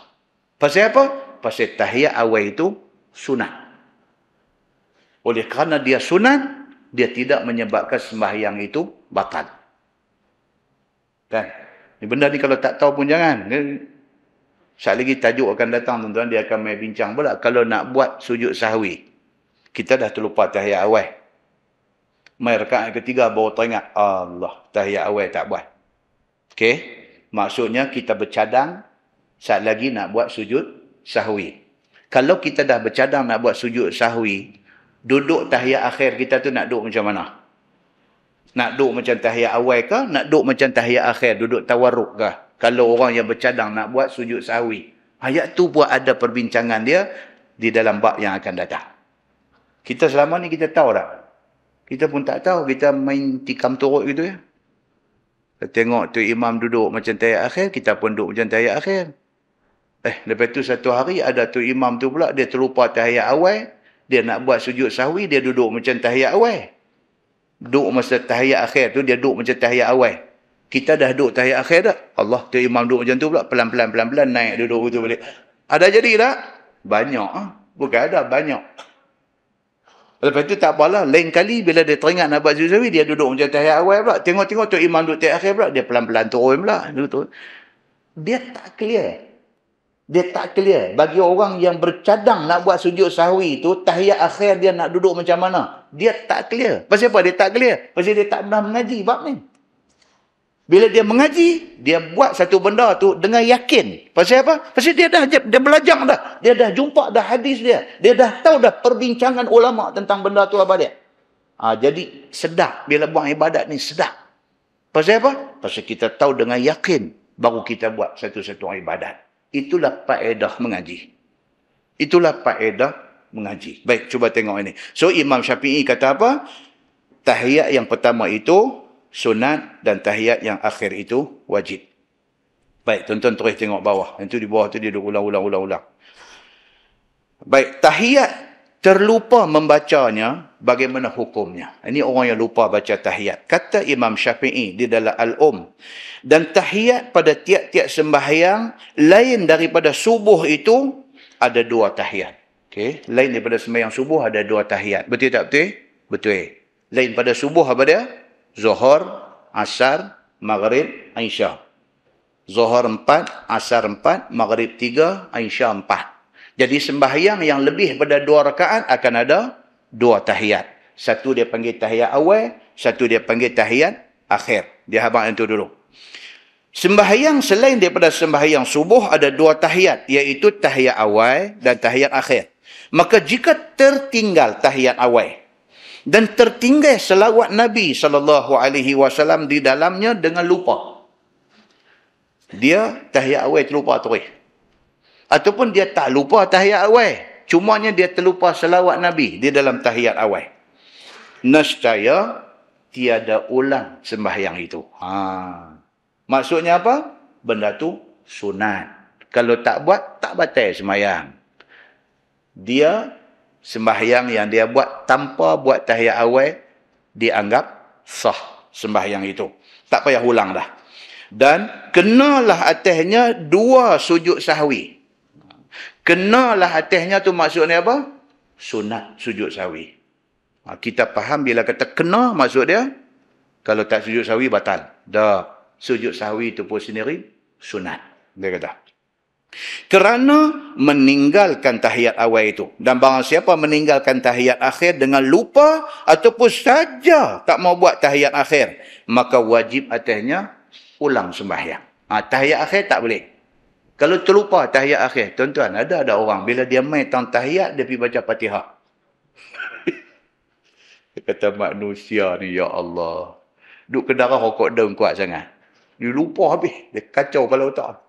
Pasal apa? Pasal tahiyat awal itu sunat. Oleh kerana dia sunat, dia tidak menyebabkan sembahyang itu batal. Kan? Ni benda ni kalau tak tahu pun jangan. Sekali lagi tajuk akan datang tuan-tuan, dia akan main bincang pula. Kalau nak buat sujud sahwi, kita dah terlupa tahiyat awal. Mai rakaat ketiga baru teringat, Allah, tahiyat awal tak buat. Okey? Maksudnya kita bercadang saat lagi nak buat sujud sahwi. Kalau kita dah bercadang nak buat sujud sahwi, duduk tahiyat akhir kita tu nak duduk macam mana? Nak duduk macam tahiyat awal ke? Nak duduk macam tahiyat akhir, duduk tawarruk ke? Kalau orang yang bercadang nak buat sujud sahwi. Ayat tu pun ada perbincangan dia di dalam bab yang akan datang. Kita selama ni kita tahu tak? Kita pun tak tahu. Kita main tikam turut gitu ya. Kita tengok tu imam duduk macam tahiyat akhir, kita pun duduk macam tahiyat akhir. Lepas tu satu hari ada tu imam tu pula, dia terlupa tahiyat awal. Dia nak buat sujud sahwi, dia duduk macam tahiyat awal. Duduk masa tahiyat akhir tu, dia duduk macam tahiyat awal. Kita dah duduk tahiyat akhir dah. Allah, tu imam duduk macam tu pula. Pelan-pelan naik duduk tu balik. Ada jadi tak? Banyak. Bukan ada, banyak. Lepas tu tak apalah. Lain kali bila dia teringat nak buat sujud sahwi, dia duduk macam tahiyat awal pula. Tengok-tengok tu imam duduk tahiyat akhir pula. Dia pelan-pelan turun pula. Dia tak clear. Dia tak clear. Bagi orang yang bercadang nak buat sujud sahwi tu, tahiyat akhir dia nak duduk macam mana? Dia tak clear. Pasal apa dia tak clear? Pasal dia tak pernah mengaji bab ni. Bila dia mengaji, dia buat satu benda tu dengan yakin. Pasal apa? Pasal dia belajar dah. Dia dah jumpa dah hadis dia. Dia dah tahu dah perbincangan ulama tentang benda tu apa dia. Jadi sedap. Bila buat ibadat ni sedap. Pasal apa? Pasal kita tahu dengan yakin baru kita buat satu-satu ibadat. Itulah faedah mengaji. Itulah faedah mengaji. Baik, cuba tengok ini. So Imam Syafi'i kata apa? Tahiyat yang pertama itu sunat dan tahiyat yang akhir itu wajib. Baik, tuan-tuan terus tengok bawah. Yang tu di bawah tu dia ulang. Baik, tahiyat terlupa membacanya, bagaimana hukumnya? Ini orang yang lupa baca tahiyat. Kata Imam Syafi'i di dalam Al-Um, dan tahiyat pada tiap-tiap sembahyang lain daripada subuh itu ada dua tahiyat. Okey, lain daripada sembahyang subuh ada dua tahiyat. Betul tak betul? Betul. Lain pada subuh apa dia? Zuhur, asar, maghrib, isya. Zuhur 4, asar 4, maghrib 3, isya 4. Jadi sembahyang yang lebih pada 2 rakaat akan ada 2 tahiyat. Satu dia panggil tahiyat awal, satu dia panggil tahiyat akhir. Dia habang yang tu dulu. Sembahyang selain daripada sembahyang subuh ada 2 tahiyat, iaitu tahiyat awal dan tahiyat akhir. Maka jika tertinggal tahiyat awal dan tertinggal selawat Nabi SAW di dalamnya dengan lupa, dia tahiyat awal terlupa terus. Ataupun dia tak lupa tahiyat awal, cumanya dia terlupa selawat Nabi di dalam tahiyat awal, nescaya tiada ulang sembahyang itu. Maksudnya apa? Benda tu sunat. Kalau tak buat, tak batal sembahyang. Dia sembahyang yang dia buat tanpa buat tahiyat awal dianggap sah sembahyang itu. Tak payah ulang dah. Dan kenalah atasnya 2 sujud sahwi. Kenalah atasnya tu maksudnya apa? Sunat sujud sahwi. Kita faham bila kata kena maksud dia, kalau tak sujud sahwi batal. Dah, sujud sahwi itu pun sendiri sunat. Dia kata. Kerana meninggalkan tahiyat awal itu. Dan barang siapa meninggalkan tahiyat akhir dengan lupa ataupun saja tak mau buat tahiyat akhir, maka wajib atasnya ulang sembahyang. Tahiyat akhir tak boleh. Kalau terlupa tahiyat akhir, tuan-tuan, ada orang bila dia main tang tahiyat, dia pergi baca Fatihah. Dia kata manusia ni, ya Allah. Duk ke darah rokok daun kuat sangat. Dia lupa habis. Dia kacau kepala otak.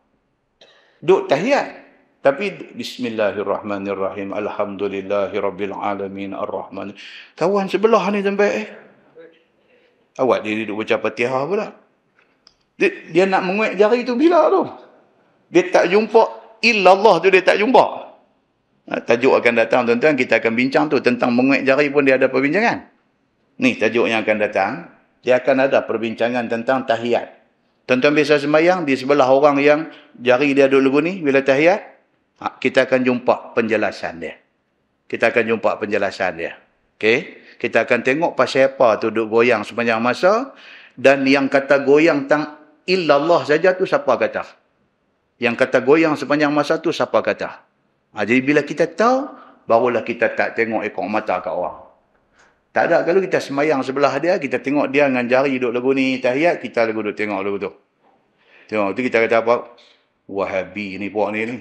Duk tahiyat. Tapi bismillahirrahmanirrahim. Alhamdulillahirrabbilalamin. Ar-Rahman. Kawan sebelah ni sampai awak dia duduk baca Fatihah pula. Dia nak menguek jari tu bila tu? Dia tak jumpa illallah tu, dia tak jumpa. Tajuk akan datang, tuan-tuan, kita akan bincang tu tentang menguek jari pun dia ada perbincangan. Ni tajuk yang akan datang. Dia akan ada perbincangan tentang tahiyat. Tuan-tuan biasa sembahyang di sebelah orang yang jari dia duduk lagu ni bila tahiyat, kita akan jumpa penjelasan dia. Kita akan jumpa penjelasan dia. Okey? Kita akan tengok pasal apa tu duduk goyang sepanjang masa, dan yang kata goyang tang illallah saja tu siapa kata? Yang kata goyang sepanjang masa tu siapa kata? Jadi bila kita tahu, barulah kita tak tengok ekor mata kat orang. Tak ada, kalau kita sembahyang sebelah dia, kita tengok dia dengan jari duduk lagu ni tahiyat, kita lagu duduk tengok lagu tu. Tengok tu kita kata apa? Wahabi ni puak ni.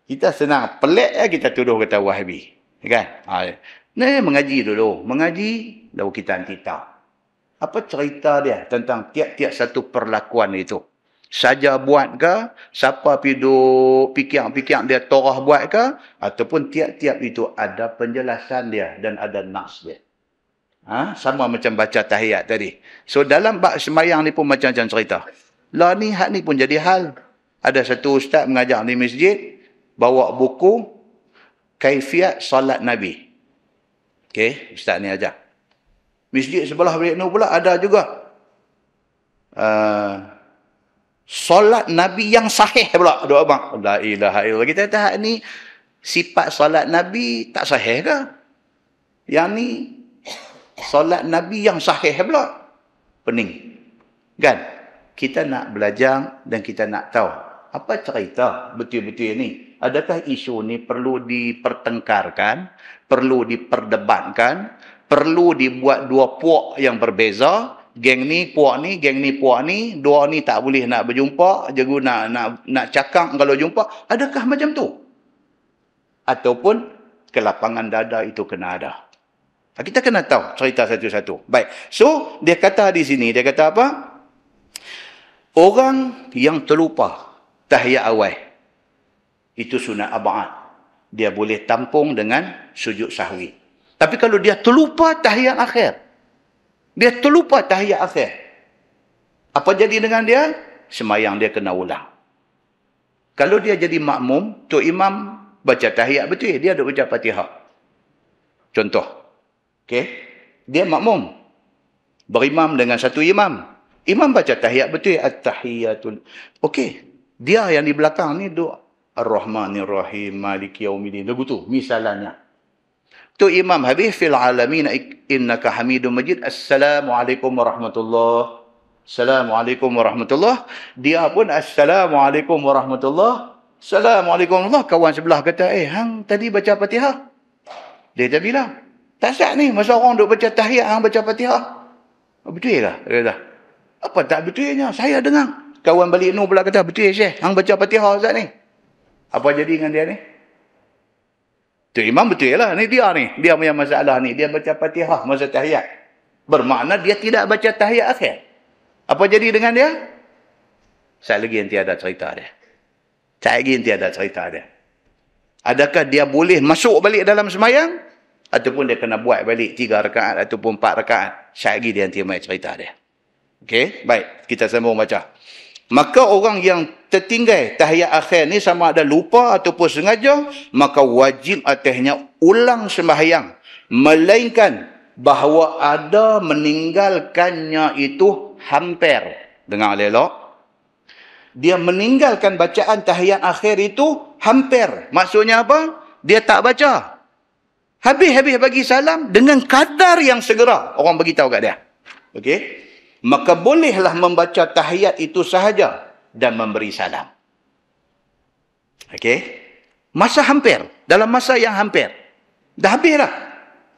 Kita senang pelik kita tuduh kata Wahabi. Kan? Ni mengaji dulu. Mengaji, lalu kita nanti tahu. Apa cerita dia tentang tiap-tiap satu perlakuan itu? Saja buat ke? Siapa piduk pikir-pikir dia torah buat ke? Ataupun tiap-tiap itu ada penjelasan dia dan ada nas dia. Sama macam baca tahiyat tadi. So dalam bab sembahyang ni pun macam-macam cerita. Lah ni hak ni pun jadi hal. Ada satu ustaz mengajar di masjid, bawa buku Kaifiat Salat Nabi. Okey, ustaz ni ajar. Masjid sebelah Bilik Nur pula ada juga. Solat Nabi yang sahih pula. Doa bang. La ilaha illallah. Kita kata ni sifat solat Nabi tak sahih ke? Yang ni solat Nabi yang sahih pula. Pening. Kan? Kita nak belajar dan kita nak tahu. Apa cerita betul-betul ni? Adakah isu ni perlu dipertengkarkan? Perlu diperdebatkan? Perlu dibuat dua puak yang berbeza? Geng ni, puak ni, geng ni, puak ni. Dua ni tak boleh nak berjumpa. Jago nak cakap kalau jumpa. Adakah macam tu? Ataupun kelapangan dada itu kena ada. Kita kena tahu cerita satu-satu. Baik. So, dia kata di sini, dia kata apa? Orang yang terlupa tahiyat awal, itu sunat ab'ad. Dia boleh tampung dengan sujud sahwi. Tapi kalau dia terlupa tahiyat akhir, dia terlupa tahiyat akhir, apa jadi dengan dia? Sembahyang dia kena ulang. Kalau dia jadi makmum, tu imam baca tahiyat betul, dia ada baca Fatihah. Contoh. Okey. Dia makmum. Berimam dengan satu imam. Imam baca tahiyat betul, at-tahiyatul. Okey. Dia yang di belakang ni doa Ar-Rahmanir-Rahim Maliki Yaumiddin. Lagu tu misalnya. Tu imam habis fil alamin innaka Hamidum Majid. Assalamualaikum warahmatullahi. Assalamualaikum warahmatullahi. Dia pun assalamualaikum warahmatullahi. Assalamualaikum warahmatullahi. Kawan sebelah kata, hang tadi baca Fatihah. Dia tak bilang. Tak sah ni. Masa orang duk baca tahiyat, hang baca Fatihah. Betul lah. Dia kata. Apa tak betulnya? Saya dengar. Kawan balik Nur pula kata, betul Syekh. Hang baca Fatihah Ustaz ni. Apa jadi dengan dia ni? Tu imam betul lah. Ni dia ni. Dia punya masalah ni. Dia baca Fatihah masa tahiyat. Bermakna dia tidak baca tahiyat akhir. Apa jadi dengan dia? Sekali lagi nanti ada cerita dia. Sekali lagi nanti ada cerita dia. Adakah dia boleh masuk balik dalam sembahyang? Ataupun dia kena buat balik 3 rakaat ataupun 4 rakaat. Sekali lagi dia nanti main cerita dia. Okey, baik. Kita sambung baca. Maka orang yang tertinggal tahiyat akhir ni sama ada lupa ataupun sengaja, maka wajib atasnya ulang sembahyang. Melainkan bahawa ada meninggalkannya itu hampir. Dengar elok. Dia meninggalkan bacaan tahiyat akhir itu hampir. Maksudnya apa? Dia tak baca. Habis-habis bagi salam dengan kadar yang segera. Orang bagi tahu kat dia. Okey? Maka bolehlah membaca tahiyat itu sahaja dan memberi salam. Okey? Masa hampir. Dalam masa yang hampir. Dah habis dah.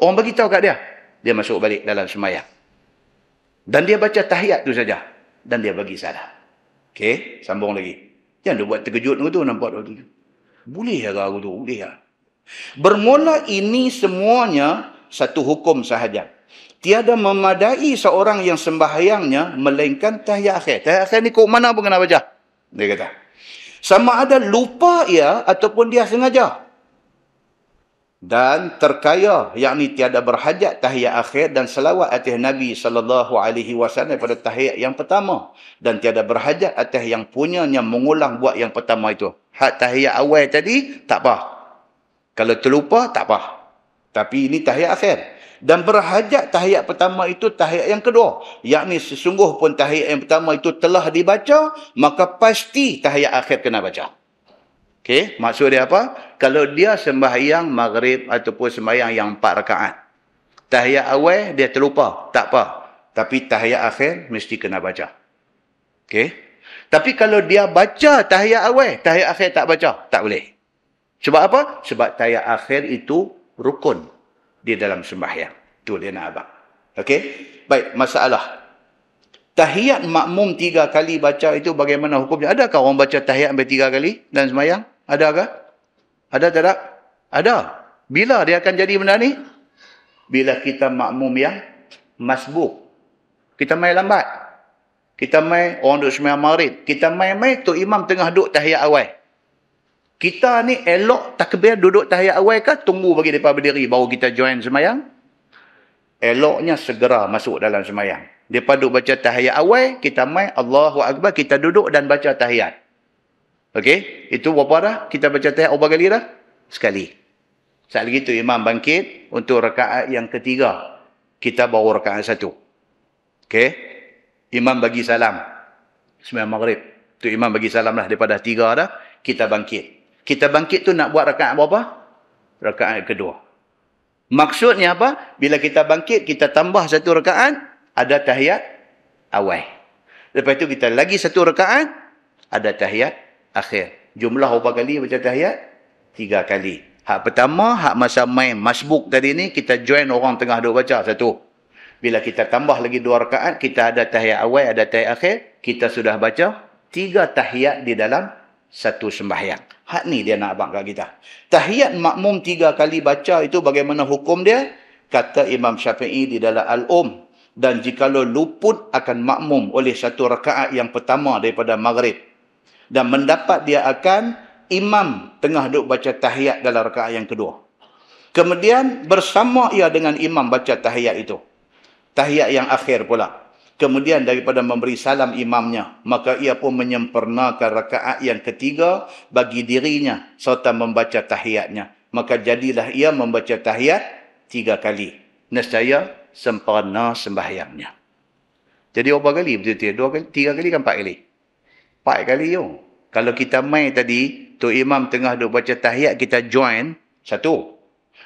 Orang bagi tahu kat dia. Dia masuk balik dalam sembahyang. Dan dia baca tahiyat tu saja. Dan dia bagi salam. Okey? Sambung lagi. Jangan dia buat terkejut tu, nampak tu. Boleh ke aku tu? Boleh lah. Bermula ini semuanya satu hukum sahaja. Tiada memadai seorang yang sembahyangnya melainkan tahiyat akhir. Tahiyat akhir ni kok mana pun kena baca. Dia kata. Sama ada lupa ia ataupun dia sengaja. Dan terkaya, yakni tiada berhajat tahiyat akhir dan selawat atas Nabi SAW pada tahiyat yang pertama. Dan tiada berhajat atas yang punyanya mengulang buat yang pertama itu. Hak tahiyat awal tadi, tak apa. Kalau terlupa, tak apa. Tapi ini tahiyat akhir. Dan berhajat tahiyat pertama itu tahiyat yang kedua. Yakni sesungguh pun tahiyat yang pertama itu telah dibaca, maka pasti tahiyat akhir kena baca. Okey, maksud dia apa? Kalau dia sembahyang maghrib ataupun sembahyang yang 4 rakaat. Tahiyat awal dia terlupa, tak apa. Tapi tahiyat akhir mesti kena baca. Okey. Tapi kalau dia baca tahiyat awal, tahiyat akhir tak baca, tak boleh. Sebab apa? Sebab tahiyat akhir itu rukun di dalam sembahyang. Itu dia nak abang. Okey? Baik, masalah. Tahiyat makmum 3 kali baca itu bagaimana hukumnya? Adakah orang baca tahiyat sampai 3 kali dalam sembahyang? Adakah? Ada tak ada? Ada. Bila dia akan jadi benda ni? Bila kita makmum yang masbuk. Kita main lambat. Kita main orang duduk sembahyang maghrib. Kita main-main tu imam tengah duduk tahiyat awal. Kita ni elok takbir duduk tahiyat awal ke tunggu bagi mereka berdiri baru kita join sembahyang? Eloknya segera masuk dalam sembahyang. Mereka duduk baca tahiyat awal, kita main Allahu Akbar, kita duduk dan baca tahiyat. Okey? Itu berapa dah? Kita baca tahiyat berapa kali dah? Sekali. Saat lagi tu imam bangkit untuk rakaat yang ketiga. Kita baru rakaat 1. Okey? Imam bagi salam. Sembahyang maghrib. Tu imam bagi salam lah daripada 3 dah. Kita bangkit. Kita bangkit tu nak buat rakaat berapa? Rakaat kedua. Maksudnya apa? Bila kita bangkit, kita tambah 1 rakaat, ada tahiyat awal. Lepas tu kita lagi 1 rakaat, ada tahiyat akhir. Jumlah berapa kali baca tahiyat? 3 kali. Hak pertama, hak masa main masbuk tadi ni, kita join orang tengah duk baca 1. Bila kita tambah lagi 2 rakaat, kita ada tahiyat awal, ada tahiyat akhir, kita sudah baca 3 tahiyat di dalam 1 sembahyang. Hak ni dia nak abang kat kita. Tahiyat makmum 3 kali baca itu bagaimana hukum dia? Kata Imam Syafi'i di dalam Al-Um. Dan jikalau luput akan makmum oleh 1 rakaat yang pertama daripada maghrib. Dan mendapat dia akan imam tengah duduk baca tahiyat dalam rakaat yang kedua. Kemudian bersama ia dengan imam baca tahiyat itu. Tahiyat yang akhir pula. Kemudian daripada memberi salam imamnya, maka ia pun menyempurnakan rakaat yang ketiga bagi dirinya serta membaca tahiyatnya. Maka jadilah ia membaca tahiyat 3 kali. Nescaya sempurna sembahyangnya. Jadi berapa kali betul-betul? 2 kali, 3 kali kan 4 kali? 4 kali yo. Kalau kita main tadi, tu imam tengah duk baca tahiyat, kita join 1.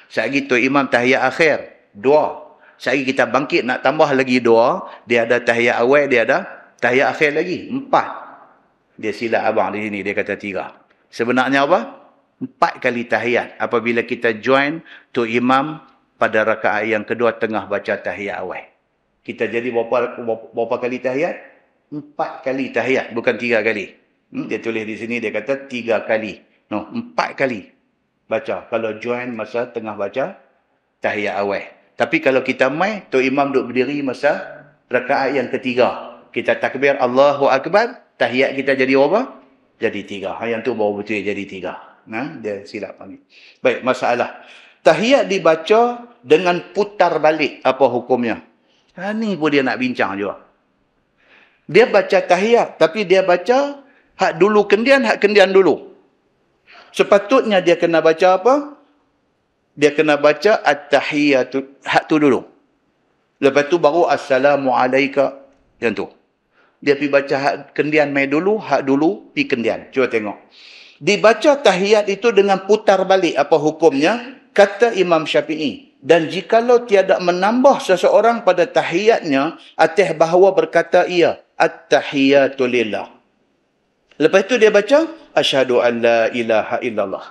Sekali tu imam tahiyat akhir 2. Sekali kita bangkit nak tambah lagi 2, dia ada tahiyat awal, dia ada tahiyat akhir lagi 4. Dia silap abang di sini, dia kata 3. Sebenarnya apa? 4 kali tahiyat apabila kita join tu imam pada rakaat yang kedua tengah baca tahiyat awal. Kita jadi berapa kali tahiyat? 4 kali tahiyat, bukan 3 kali. Dia tulis di sini, dia kata 3 kali. No, 4 kali baca kalau join masa tengah baca tahiyat awal. Tapi kalau kita main, tu imam duduk berdiri masa rakaat yang ketiga. Kita takbir Allahu Akbar, tahiyat kita jadi berapa? Jadi 3. Yang tu baru betul jadi 3. Nah, dia silap panggil. Baik, masalah. Tahiyat dibaca dengan putar balik. Apa hukumnya? Ni pun dia nak bincang juga. Dia baca tahiyat, tapi dia baca hak dulu kendian, hak kendian dulu. Sepatutnya dia kena baca apa? Dia kena baca at-tahiyatu, hak tu dulu. Lepas tu baru assalamualaikum, yang tu. Dia pergi baca hak kendian mai dulu, hak dulu pergi kendian. Cuba tengok. Dibaca tahiyat itu dengan putar balik, apa hukumnya? Kata Imam Syafi'i. Dan jikalau tiada menambah seseorang pada tahiyatnya, atas bahawa berkata ia, at-tahiyatu lillah. Lepas tu dia baca, asyhadu an la ilaha illallah.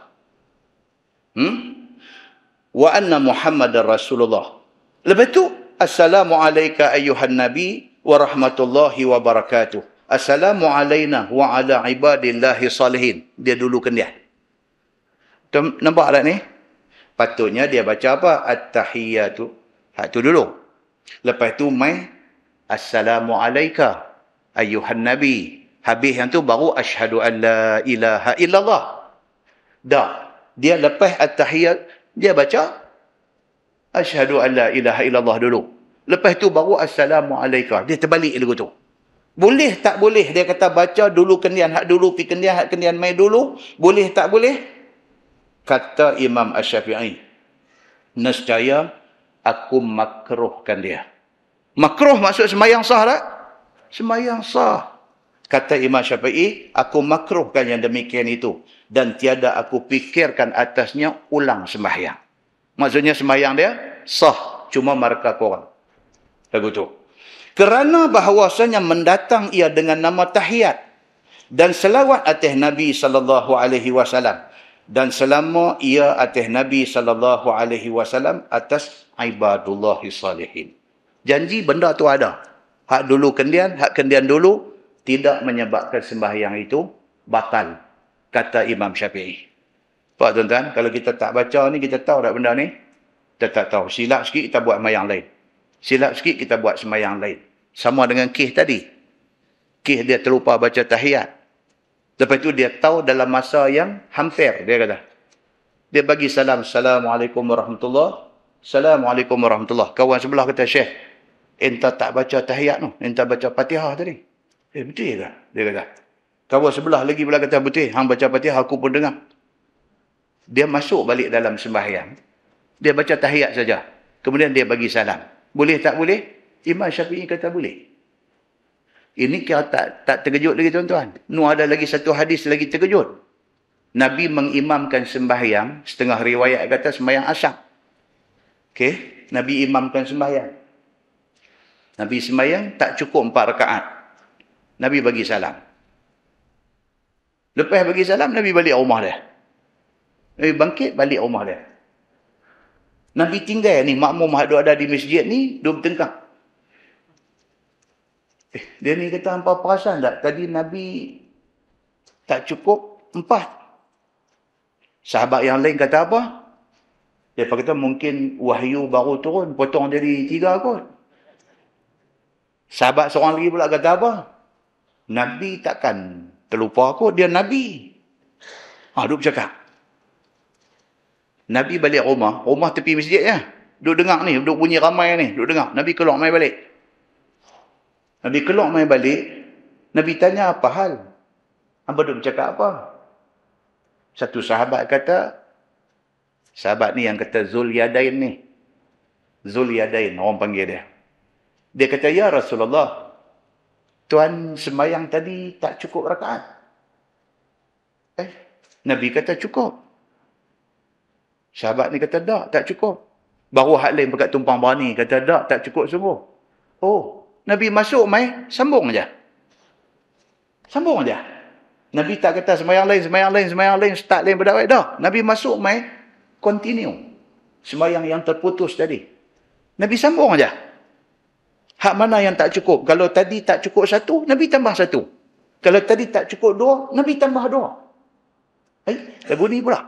Wa anna Muhammadar Rasulullah. Lepas tu, assalamu alayka ayyuhan nabi wa rahmatullahi wa barakatuh. Assalamu alayna wa ala ibadillahi salihin. Dia dulu kendian. Nampak tak ni? Patutnya dia baca apa? At-tahiyyatu. Hak tu dulu. Lepas tu mai assalamu alayka ayyuhan nabi. Habis yang tu baru asyhadu an la ilaha illallah. Dah. Dia lepas at-tahiyyat, dia baca asyhadu an la ilaha illallah dulu. Lepas tu baru assalamu alayka. Dia terbalik dulu tu. Boleh tak boleh dia kata baca dulu kendian, hak dulu pi kendian, hak kendian mai dulu? Boleh tak boleh? Kata Imam Asy-Syafi'i, nescaya aku makruhkan dia. Makruh maksud sembahyang sah tak? Sembahyang sah. Kata Imam Syafi'i, aku makruhkan yang demikian itu. Dan tiada aku fikirkan atasnya ulang sembahyang. Maksudnya sembahyang dia sah. Cuma markah korang. Lagu tu. Kerana bahawasanya mendatang ia dengan nama tahiyat. Dan selawat atas Nabi SAW. Dan selama ia atas Nabi SAW atas ibadullahi salihin. Janji benda tu ada. Hak dulu kendian, hak kendian dulu. Tidak menyebabkan sembahyang itu batal, kata Imam Syafi'i. Pak tuan-tuan, kalau kita tak baca ni, kita tahu tak benda ni? Kita tak tahu. Silap sikit, kita buat sembahyang lain. Silap sikit, kita buat sembahyang lain. Sama dengan Kih tadi. Kih dia terlupa baca tahiyat. Lepas tu dia tahu dalam masa yang hampir, dia kata. Dia bagi salam, Assalamualaikum warahmatullahi. Assalamualaikum warahmatullahi. Kawan sebelah kata, Syekh, entah tak baca tahiyat tu. Entah baca Fatihah tadi. Betul ke? Dia kata. Kawan sebelah lagi pula kata, betul. Hang baca Fatihah, aku pun dengar. Dia masuk balik dalam sembahyang. Dia baca tahiyat saja. Kemudian dia bagi salam. Boleh tak boleh? Imam Syafi'i kata boleh. Ini kira tak terkejut lagi tuan-tuan. Ada lagi satu hadis lagi terkejut. Nabi mengimamkan sembahyang. Setengah riwayat kata sembahyang asyam. Okey. Nabi imamkan sembahyang. Nabi sembahyang tak cukup 4 rakaat. Nabi bagi salam. Lepas bagi salam, Nabi balik rumah dia. Nabi bangkit, balik rumah dia. Nabi tinggal ni, makmum yang ada di masjid ni, dia bertengkar. Dia ni kata, hampa perasan tak? Tadi Nabi tak cukup 4. Sahabat yang lain kata apa? Dia kata, mungkin wahyu baru turun, potong jadi 3 kot. Sahabat seorang lagi pula kata apa? Nabi takkan terlupa kot, dia Nabi. Duk bercakap. Nabi balik rumah tepi masjid ya. Duk dengar ni, duk bunyi ramai ni, duk dengar. Nabi keluar mai balik. Nabi tanya apa hal? Hamba duk bercakap apa? Satu sahabat kata, sahabat ni yang kata Zul Yadain ni. Zul Yadain, orang panggil dia. Dia kata, ya Rasulullah, Tuan sembahyang tadi tak cukup rakaat. Nabi kata cukup. Sahabat ni kata tak cukup. Baru hak lain berkat tumpang berani kata tak cukup sungguh. Oh, Nabi masuk mai sambung aja. Sambung aja. Nabi tak kata sembahyang lain, start lain berdawai dah. Nabi masuk mai continue. Sembahyang yang terputus tadi. Nabi sambung aja. Hak mana yang tak cukup? Kalau tadi tak cukup 1, Nabi tambah 1. Kalau tadi tak cukup 2, Nabi tambah 2. Lagu ni pula.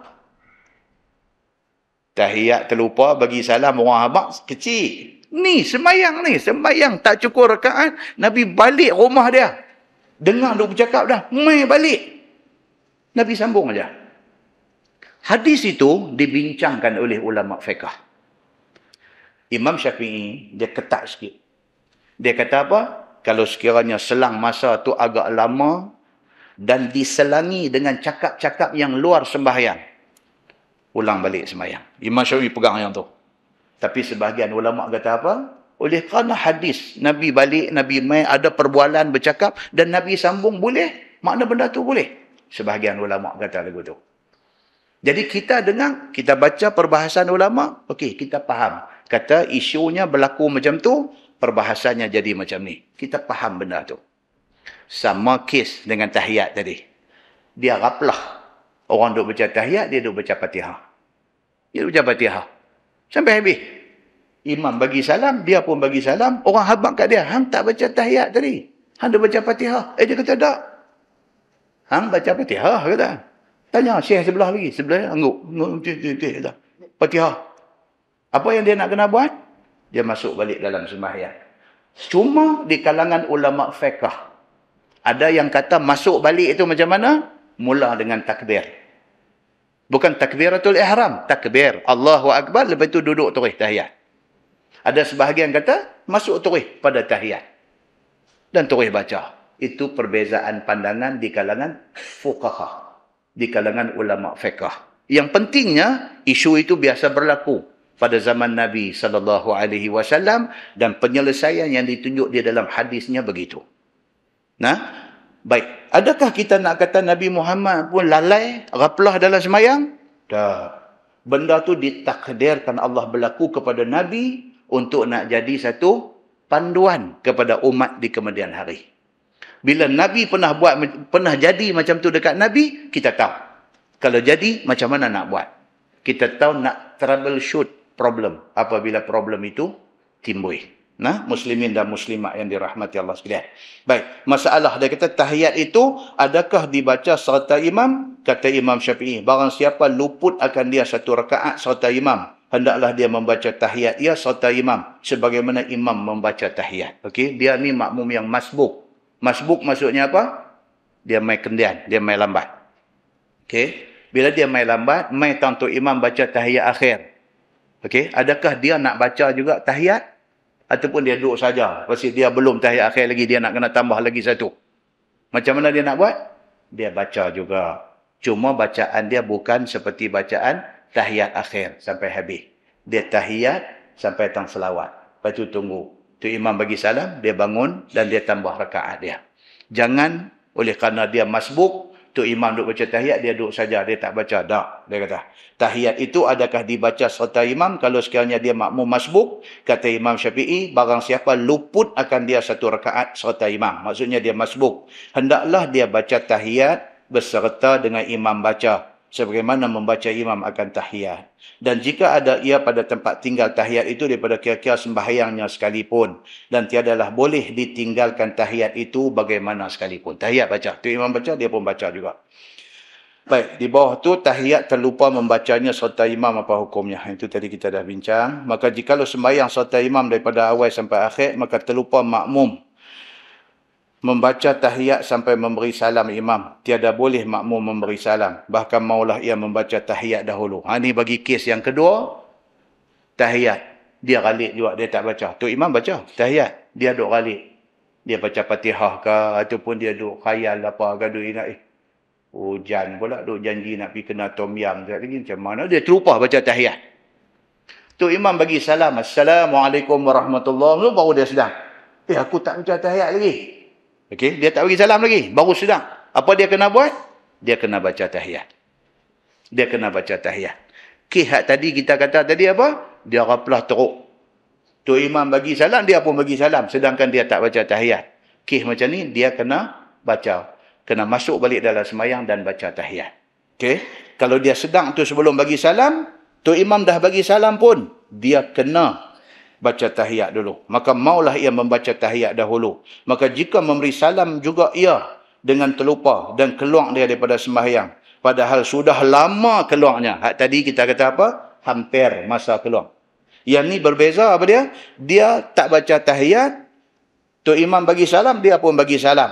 Tahiyat terlupa, bagi salam orang habaq kecil. Ni sembahyang tak cukup rakaat, Nabi balik rumah dia. Dengar duk bercakap dah, mai balik. Nabi sambung aja. Hadis itu dibincangkan oleh ulama fiqh. Imam Syafi'i dia ketat sikit. Dia kata apa? Kalau sekiranya selang masa tu agak lama dan diselangi dengan cakap-cakap yang luar sembahyang, ulang balik sembahyang. Imam Syafi'i pegang yang tu. Tapi sebahagian ulama kata apa? Oleh kerana hadis Nabi balik, Nabi mai, ada perbualan bercakap dan Nabi sambung, boleh? Makna benda tu boleh? Sebahagian ulama kata lagu tu. Jadi kita dengar, kita baca perbahasan ulama, okey, kita faham. Kata isunya berlaku macam tu, perbahasannya jadi macam ni. Kita faham benda tu. Sama kes dengan tahiyat tadi. dia raplah. Orang duk baca tahiyat, dia duk baca Fatihah. Dia duk baca Fatihah. Sampai habis. Imam bagi salam, dia pun bagi salam. Orang habaq kat dia, hang tak baca tahiyat tadi. Hang duk baca Fatihah. Dia kata tak. Hang baca Fatihah, kata. Tanya syekh sebelah lagi. Sebelah angguk. Kata. Fatihah. Apa yang dia nak kena buat? Dia masuk balik dalam sembahyang. Cuma di kalangan ulama fiqh, ada yang kata masuk balik itu macam mana? Mula dengan takbir. Bukan takbiratul ihram. Takbir. Allahu Akbar. Lepas itu duduk terus tahiyat. Ada sebahagian kata masuk terus pada tahiyat. Dan terus baca. Itu perbezaan pandangan di kalangan fuqaha. Di kalangan ulama fiqh. Yang pentingnya, isu itu biasa berlaku pada zaman Nabi SAW dan penyelesaian yang ditunjuk di dalam hadisnya begitu. Nah, baik. Adakah kita nak kata Nabi Muhammad pun lalai, raplah dalam semayang? Tak. Benda tu ditakdirkan Allah berlaku kepada Nabi untuk nak jadi satu panduan kepada umat di kemudian hari. Bila Nabi pernah jadi macam tu dekat Nabi, kita tahu. Kalau jadi, macam mana nak buat? Kita tahu nak troubleshoot problem apabila problem itu timbul. Nah, muslimin dan muslimat yang dirahmati Allah sekalian. Baik, masalah dia kata tahiyat itu adakah dibaca serta imam? Kata Imam Syafi'i, barang siapa luput akan dia satu rakaat serta imam, hendaklah dia membaca tahiyat ia serta imam sebagaimana imam membaca tahiyat. Okey, dia ni makmum yang masbuk. Masbuk maksudnya apa? Dia mai kendian, dia mai lambat. Okey, bila dia mai lambat, mai tantu imam baca tahiyat akhir. Okey, adakah dia nak baca juga tahiyat? Ataupun dia duduk saja. Pasti dia belum tahiyat akhir lagi. Dia nak kena tambah lagi satu. Macam mana dia nak buat? Dia baca juga. Cuma bacaan dia bukan seperti bacaan tahiyat akhir sampai habis. Dia tahiyat sampai tang selawat. Lepas tu tunggu. Tu imam bagi salam, dia bangun dan dia tambah rakaat dia. Jangan oleh kerana dia masbuk, tu imam duduk baca tahiyat, dia duduk saja. Dia tak baca. Tak. Dia kata. Tahiyat itu adakah dibaca serta imam? Kalau sekiranya dia makmum masbuk, kata Imam Syafi'i, barang siapa luput akan dia satu rakaat serta imam. Maksudnya dia masbuk. Hendaklah dia baca tahiyat beserta dengan imam baca. Sebagaimana membaca imam akan tahiyat. Dan jika ada ia pada tempat tinggal tahiyat itu daripada kira-kira sembahyangnya sekalipun. Dan tiadalah boleh ditinggalkan tahiyat itu bagaimana sekalipun. Tahiyat baca. Tu imam baca, dia pun baca juga. Baik, di bawah tu tahiyat terlupa membacanya serta imam apa hukumnya. Itu tadi kita dah bincang. Maka jikalau sembahyang serta imam daripada awal sampai akhir, maka terlupa makmum membaca tahiyat sampai memberi salam imam. Tiada boleh makmum memberi salam. Bahkan maulah ia membaca tahiyat dahulu. Ini bagi kes yang kedua, tahiyat. Dia galik juga, dia tak baca. Tu imam baca tahiyat. Dia duk galik. Dia baca Fatihah ke, ataupun dia duk khayal apa ke, duk ingat, hujan pula, duk janji nak pergi kena tom yam sekejap lagi. Macam mana? Dia terlupa baca tahiyat. Tu imam bagi salam. Assalamualaikum warahmatullahi wabarakatuh. Baru dia sedang. Aku tak baca tahiyat lagi. Okey, dia tak bagi salam lagi. Baru sedang. Apa dia kena buat? Dia kena baca tahiyat. Dia kena baca tahiyat. Hak tadi kita kata tadi apa? Dia raplah teruk. Tu imam bagi salam, dia pun bagi salam. Sedangkan dia tak baca tahiyat. Macam ni, dia kena baca. Kena masuk balik dalam semayang dan baca tahiyat. Okey. Kalau dia sedang tu sebelum bagi salam, tu imam dah bagi salam pun, dia kena baca tahiyat dulu. Maka maulah ia membaca tahiyat dahulu. Maka jika memberi salam juga ia dengan terlupa dan keluar dia daripada sembahyang. Padahal sudah lama keluarnya. Hak tadi kita kata apa? Hampir masa keluar. Yang ni berbeza apa dia? Dia tak baca tahiyat, tu imam bagi salam, dia pun bagi salam.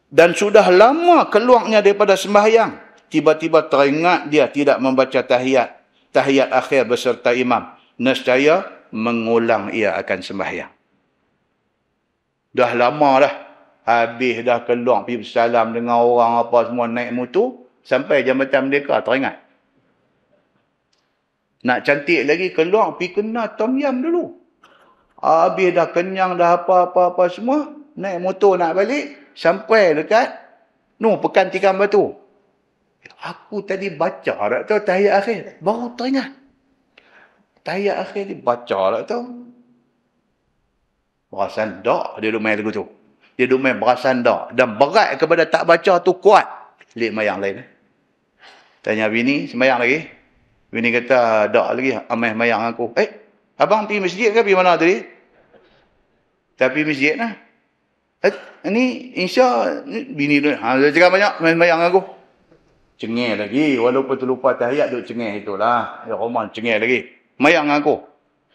Dan sudah lama keluarnya daripada sembahyang. Tiba-tiba teringat dia tidak membaca tahiyat. Tahiyat akhir beserta imam. Nescaya mengulang ia akan sembahyang. Dah lama dah. Habis dah keluar pergi bersalam dengan orang apa semua naik motor. Sampai Jambatan Merdeka teringat. Nak cantik lagi keluar pergi kena tom yam dulu. Habis dah kenyang dah apa-apa semua. Naik motor nak balik. Sampai dekat Pekan Tikam Batu. Aku tadi baca tak tahu tahiyat akhir. Baru teringat. Tahiyat akhir ni baca tak tahu. Berasan tak dia duk main lagu tu. Dia duk main berasan tak. Dan berat kepada tak baca tu kuat. Lek mayang lain. Tanya bini, sembahyang lagi? Bini kata, tak lagi, amai mayang aku. Abang pergi masjid ke pergi mana tadi? Tak pergi masjid lah. Ini Insya, bini tu, dia cakap banyak, mayang aku. Cengih lagi, walaupun terlupa tahiyat, duk cengih itulah. Ya Roman, cengih lagi. Mayang aku.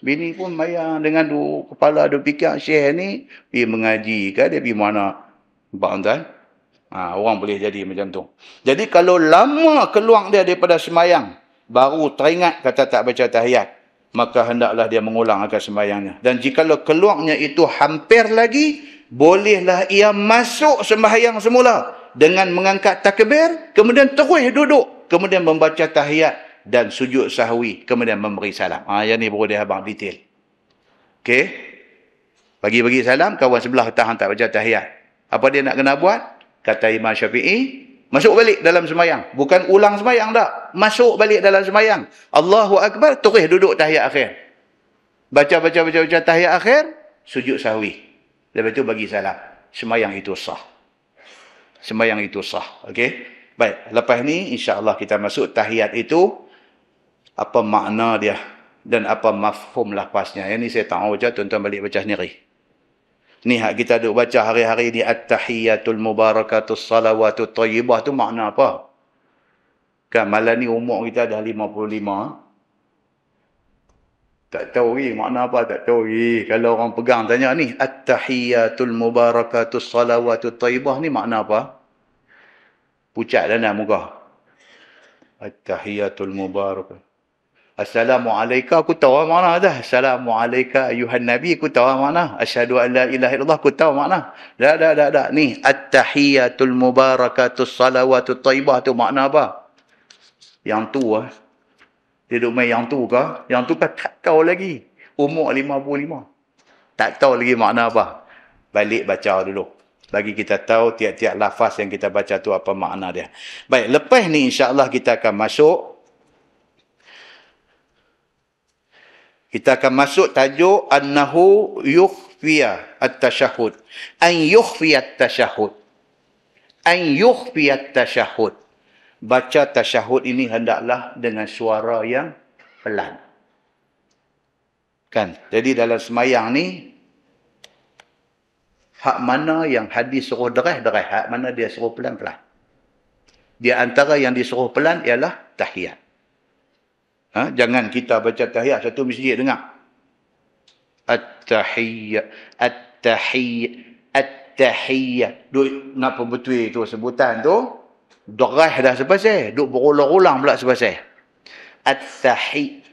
Bini pun mayang dengan kepala duk fikir, Syekh ni, pergi mengaji ke, dia pergi mana? Nampak tuan? Orang boleh jadi macam tu. Jadi kalau lama keluar dia daripada semayang, baru teringat kata tak baca tahiyat, maka hendaklah dia mengulang akan sembahyangnya. Dan jikalau keluarnya itu hampir lagi, bolehlah ia masuk sembahyang semula dengan mengangkat takbir, kemudian terus duduk, kemudian membaca tahiyat dan sujud sahwi, kemudian memberi salam. Yang ni baru dia abang detail. Okey. Bagi-bagi salam, kawan sebelah tahan tak baca tahiyat. Apa dia nak kena buat? Kata Imam Syafi'i, masuk balik dalam semayang. Bukan ulang semayang tak. Masuk balik dalam semayang. Allahu Akbar, terus duduk tahiyat akhir. Baca tahiyat akhir, sujud sahwi. Lepas itu bagi salam. Semayang itu sah. Semayang itu sah. Okey? Baik, lepas ni insya-Allah kita masuk tahiyat itu, apa makna dia dan apa mafhum lafaznya. Yang ni saya tahu je, tuan-tuan balik baca sendiri. Ni hak kita duk baca hari-hari ni, at-tahiyatul mubarakatus salawatut thayyibah tu makna apa? Kan malam ni umur kita dah 55. Tak tahu lagi makna apa, tak tahu lagi. Kalau orang pegang tanya ni, at-tahiyatul mubarakatus salawatut thayyibah ni makna apa? Pucat dah nak muka. At-tahiyatul mubarakah. Assalamualaikum, aku tahu makna dah. Assalamualaikum ayuhan nabi, aku tahu makna. Asyhadu an la ilaha illallah, aku tahu makna. Dak. Ni at-tahiyatul mubarakatus salawatut thayyibah tu makna apa? Yang tu dia duk main yang tu ke? Yang tu kan tak tahu lagi. Umur 55. Tak tahu lagi makna apa. Balik baca dulu. Bagi kita tahu tiap-tiap lafaz yang kita baca tu apa makna dia. Baik, lepas ni insya-Allah kita akan masuk. Kita akan masuk tajuk annahu yukhfiya at-tashahhud. An yukhfiya at-tashahhud. An yukhfiya at-tashahhud. Baca tasyahud ini hendaklah dengan suara yang pelan. Kan? Jadi dalam semayang ni, hak mana yang hadis suruh derah, hak mana dia suruh pelan-pelan. Di antara yang disuruh pelan ialah tahiyat. Jangan kita baca tahiyat satu masjid dengar. At-tahiyyat, at-tahiyyat, at-tahiyyat. Duk nak betul tu sebutan tu, derah dah sepasal, duk berulang-ulang pula sepasal. At-tahiyyat,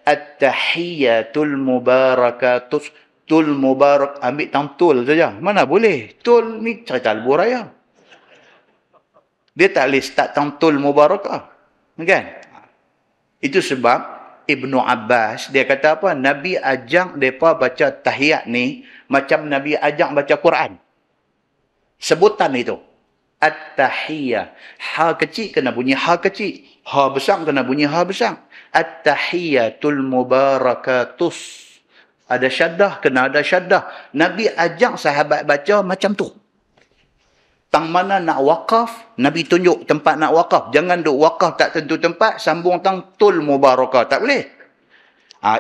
at-tahiyyatul mubarakatus, tul mubarak, ambil tamtul saja. Mana boleh? Tul ni cerita lebuh raya. Dia tak boleh start tamtul mubarakah. Kan? Itu sebab Ibnu Abbas, dia kata apa? Nabi ajak mereka baca tahiyat ni macam Nabi ajak baca Quran. Sebutan itu. At-tahiyyah. Ha kecil kena bunyi ha kecil. Ha besar kena bunyi ha besar. At-tahiyyatul mubarakatus. Ada syaddah, kena ada syaddah. Nabi ajak sahabat baca macam tu. Tang mana nak wakaf, Nabi tunjuk tempat nak wakaf. Jangan duk wakaf tak tentu tempat, sambung tang tul mubarakah. Tak boleh.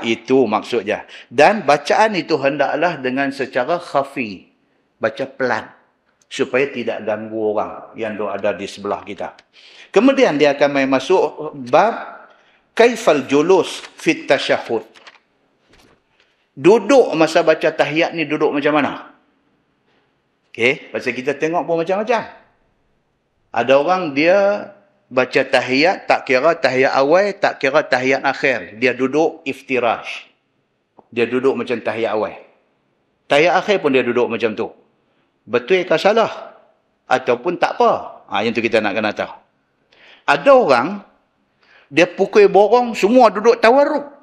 Itu maksudnya. Dan bacaan itu hendaklah dengan secara khafi. Baca pelan. Supaya tidak ganggu orang yang ada di sebelah kita. Kemudian dia akan masuk bab kaifal julus fit tasyahud. Duduk masa baca tahiyat ni duduk macam mana? Okey, pasal kita tengok pun macam-macam. Ada orang dia baca tahiyat, tak kira tahiyat awal, tak kira tahiyat akhir. Dia duduk iftirash. Dia duduk macam tahiyat awal. Tahiyat akhir pun dia duduk macam tu. Betul ke salah? Ataupun tak apa? Yang tu kita nak kena tahu. Ada orang, dia pukul borong, semua duduk tawarruk.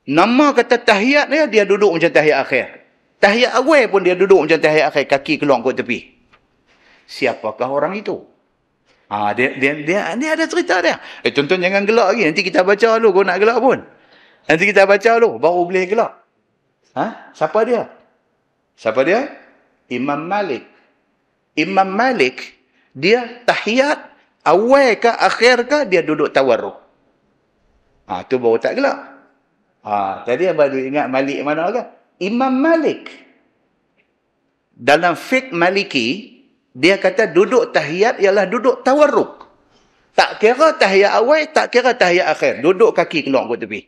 Nama kata tahiyat dia duduk macam tahiyat akhir. Tahiyat awal pun dia duduk macam tahiyat akhir, kaki keluar kot tepi. Siapakah orang itu? Dia ada cerita dia. Tuan-tuan jangan gelak lagi. Nanti kita baca dulu, kau nak gelak pun. Nanti kita baca dulu, baru boleh gelak. Siapa dia? Siapa dia? Imam Malik. Imam Malik, dia tahiyat, awal ke akhir ke, dia duduk tawarruk. Tu baru tak gelap. Tadi baru ingat Malik mana ke? Imam Malik. Dalam fiqh Maliki, dia kata duduk tahiyat ialah duduk tawarruk. Tak kira tahiyat awal, tak kira tahiyat akhir. Duduk kaki keluar ke tepi.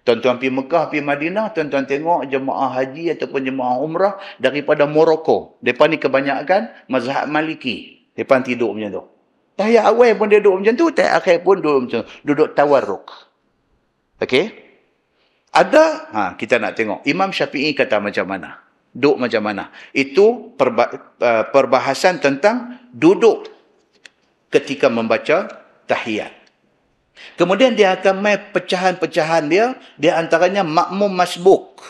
Tuan-tuan pergi Mekah, pergi Madinah, tuan-tuan tengok jemaah haji ataupun jemaah umrah daripada Morocco. Mereka ni kebanyakan mazhab Maliki. Mereka tidur macam tu. Tahiyat awal pun dia duduk macam tu, tahiyat akhir pun duduk macam tu. Duduk tawarruk. Okey? Ada, kita nak tengok. Imam Syafi'i kata macam mana? Duduk macam mana? Itu perbahasan tentang duduk ketika membaca tahiyat. Kemudian dia akan main pecahan-pecahan dia. Dia antaranya makmum masbuk.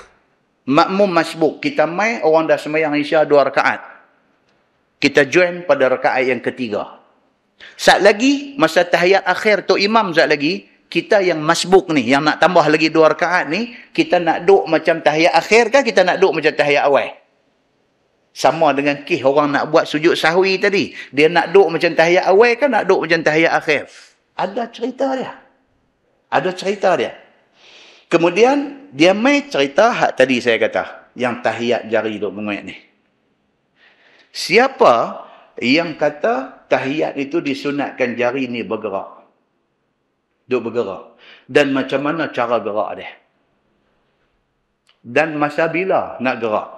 Makmum masbuk. Kita main orang dah sembahyang Isya 2 rakaat. Kita join pada rakaat yang ketiga. Sat lagi, masa tahiyat akhir tu imam sat lagi, kita yang masbuk ni, yang nak tambah lagi 2 rakaat ni, kita nak duduk macam tahiyat akhir ke kita nak duduk macam tahiyat awal? Sama dengan orang nak buat sujud sahwi tadi. Dia nak duduk macam tahiyat awal ke nak duduk macam tahiyat akhir? Ada cerita dia. Ada cerita dia. Kemudian, dia main cerita hak tadi saya kata. Yang tahiyat jari duduk menguat ni. Siapa yang kata tahiyat itu disunatkan jari ni bergerak? Duduk bergerak. Dan macam mana cara gerak dia? Dan masa bila nak gerak?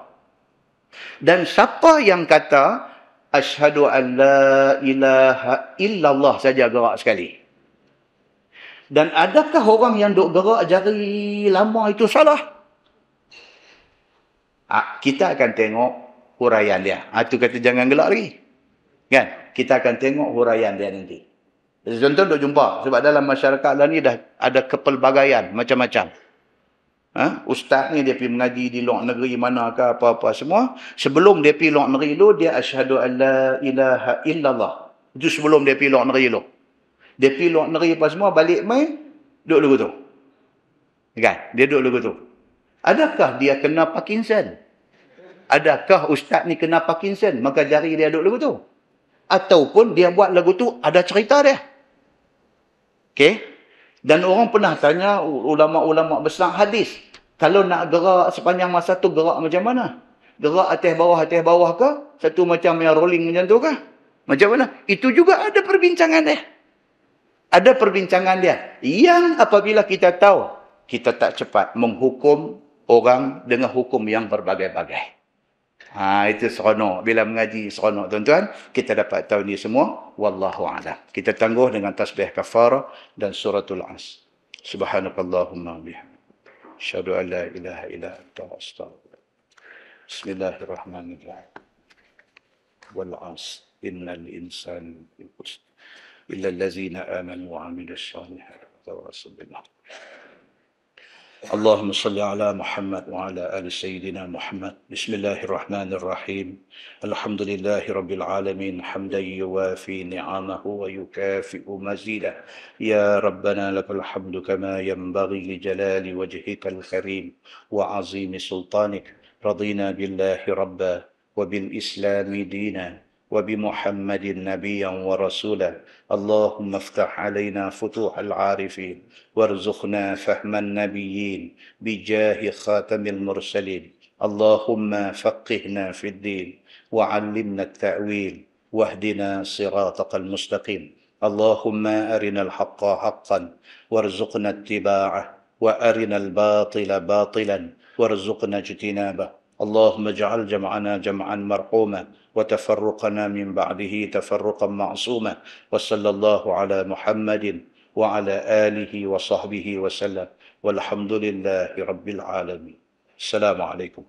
Dan siapa yang kata asyhadu an la ilaha illallah saja gerak sekali? Dan adakah orang yang duk gerak jari lama itu salah? Kita akan tengok huraian dia. Itu kata jangan gelak lagi. Kan? Kita akan tengok huraian dia nanti. Contoh duk jumpa. Sebab dalam masyarakat lah ni dah ada kepelbagaian macam-macam. Ustaz ni dia pergi mengaji di luar negeri mana ke apa-apa semua. Sebelum dia pergi luar negeri dulu, dia asyhadu an la ilaha illallah. Itu sebelum dia pergi luar negeri dulu. Dia pergi luar negeri apa semua, balik main, duduk lagu tu. Kan? Dia duduk lagu tu. Adakah dia kena Parkinson? Adakah ustaz ni kena Parkinson? Maka jari dia duduk lagu tu. Ataupun dia buat lagu tu, ada cerita dia. Okey? Dan orang pernah tanya ulama-ulama besar hadis. Kalau nak gerak sepanjang masa tu, gerak macam mana? Gerak atas bawah ke? Satu macam yang rolling macam tu ke? Macam mana? Itu juga ada perbincangan dia. Ada perbincangan dia. Yang apabila kita tahu, kita tak cepat menghukum orang dengan hukum yang berbagai-bagai. Itu seronok. Bila mengaji seronok, tuan-tuan. Kita dapat tahu ni semua. Wallahu a'lam. Kita tangguh dengan tasbih kafarah dan suratul As. Subhanakallahumma bihamdika. Asyhadu an la ilaha illa anta astaghfiruka. Bismillahirrahmanirrahim. Wal 'asr. Innal insana lafi khusr. إلا الذين آمنوا وعملوا الصالحات وتواصوا بالحق. اللهم صل على محمد وعلى آل سيدنا محمد. بسم الله الرحمن الرحيم. الحمد لله رب العالمين حمدا يوافي نعمه ويكافئ مزيده. يا ربنا لك الحمد كما ينبغي لجلال وجهك الكريم وعظيم سلطانك. رضينا بالله ربا وبالإسلام دينا وبمحمد نبيا ورسولا. اللهم افتح علينا فتوح العارفين وارزقنا فهم النبيين بجاه خاتم المرسلين. اللهم فقهنا في الدين وعلمنا التأويل واهدنا صراطك المستقيم. اللهم أرنا الحق حقا وارزقنا اتباعه وأرنا الباطل باطلا وارزقنا اجتنابه. اللهم اجعل جمعنا جمعا مرحوما وتفرقنا من بعده تفرقا معصوما. وصلى الله على محمد وعلى آله وصحبه وسلم والحمد لله رب العالمين. السلام عليكم.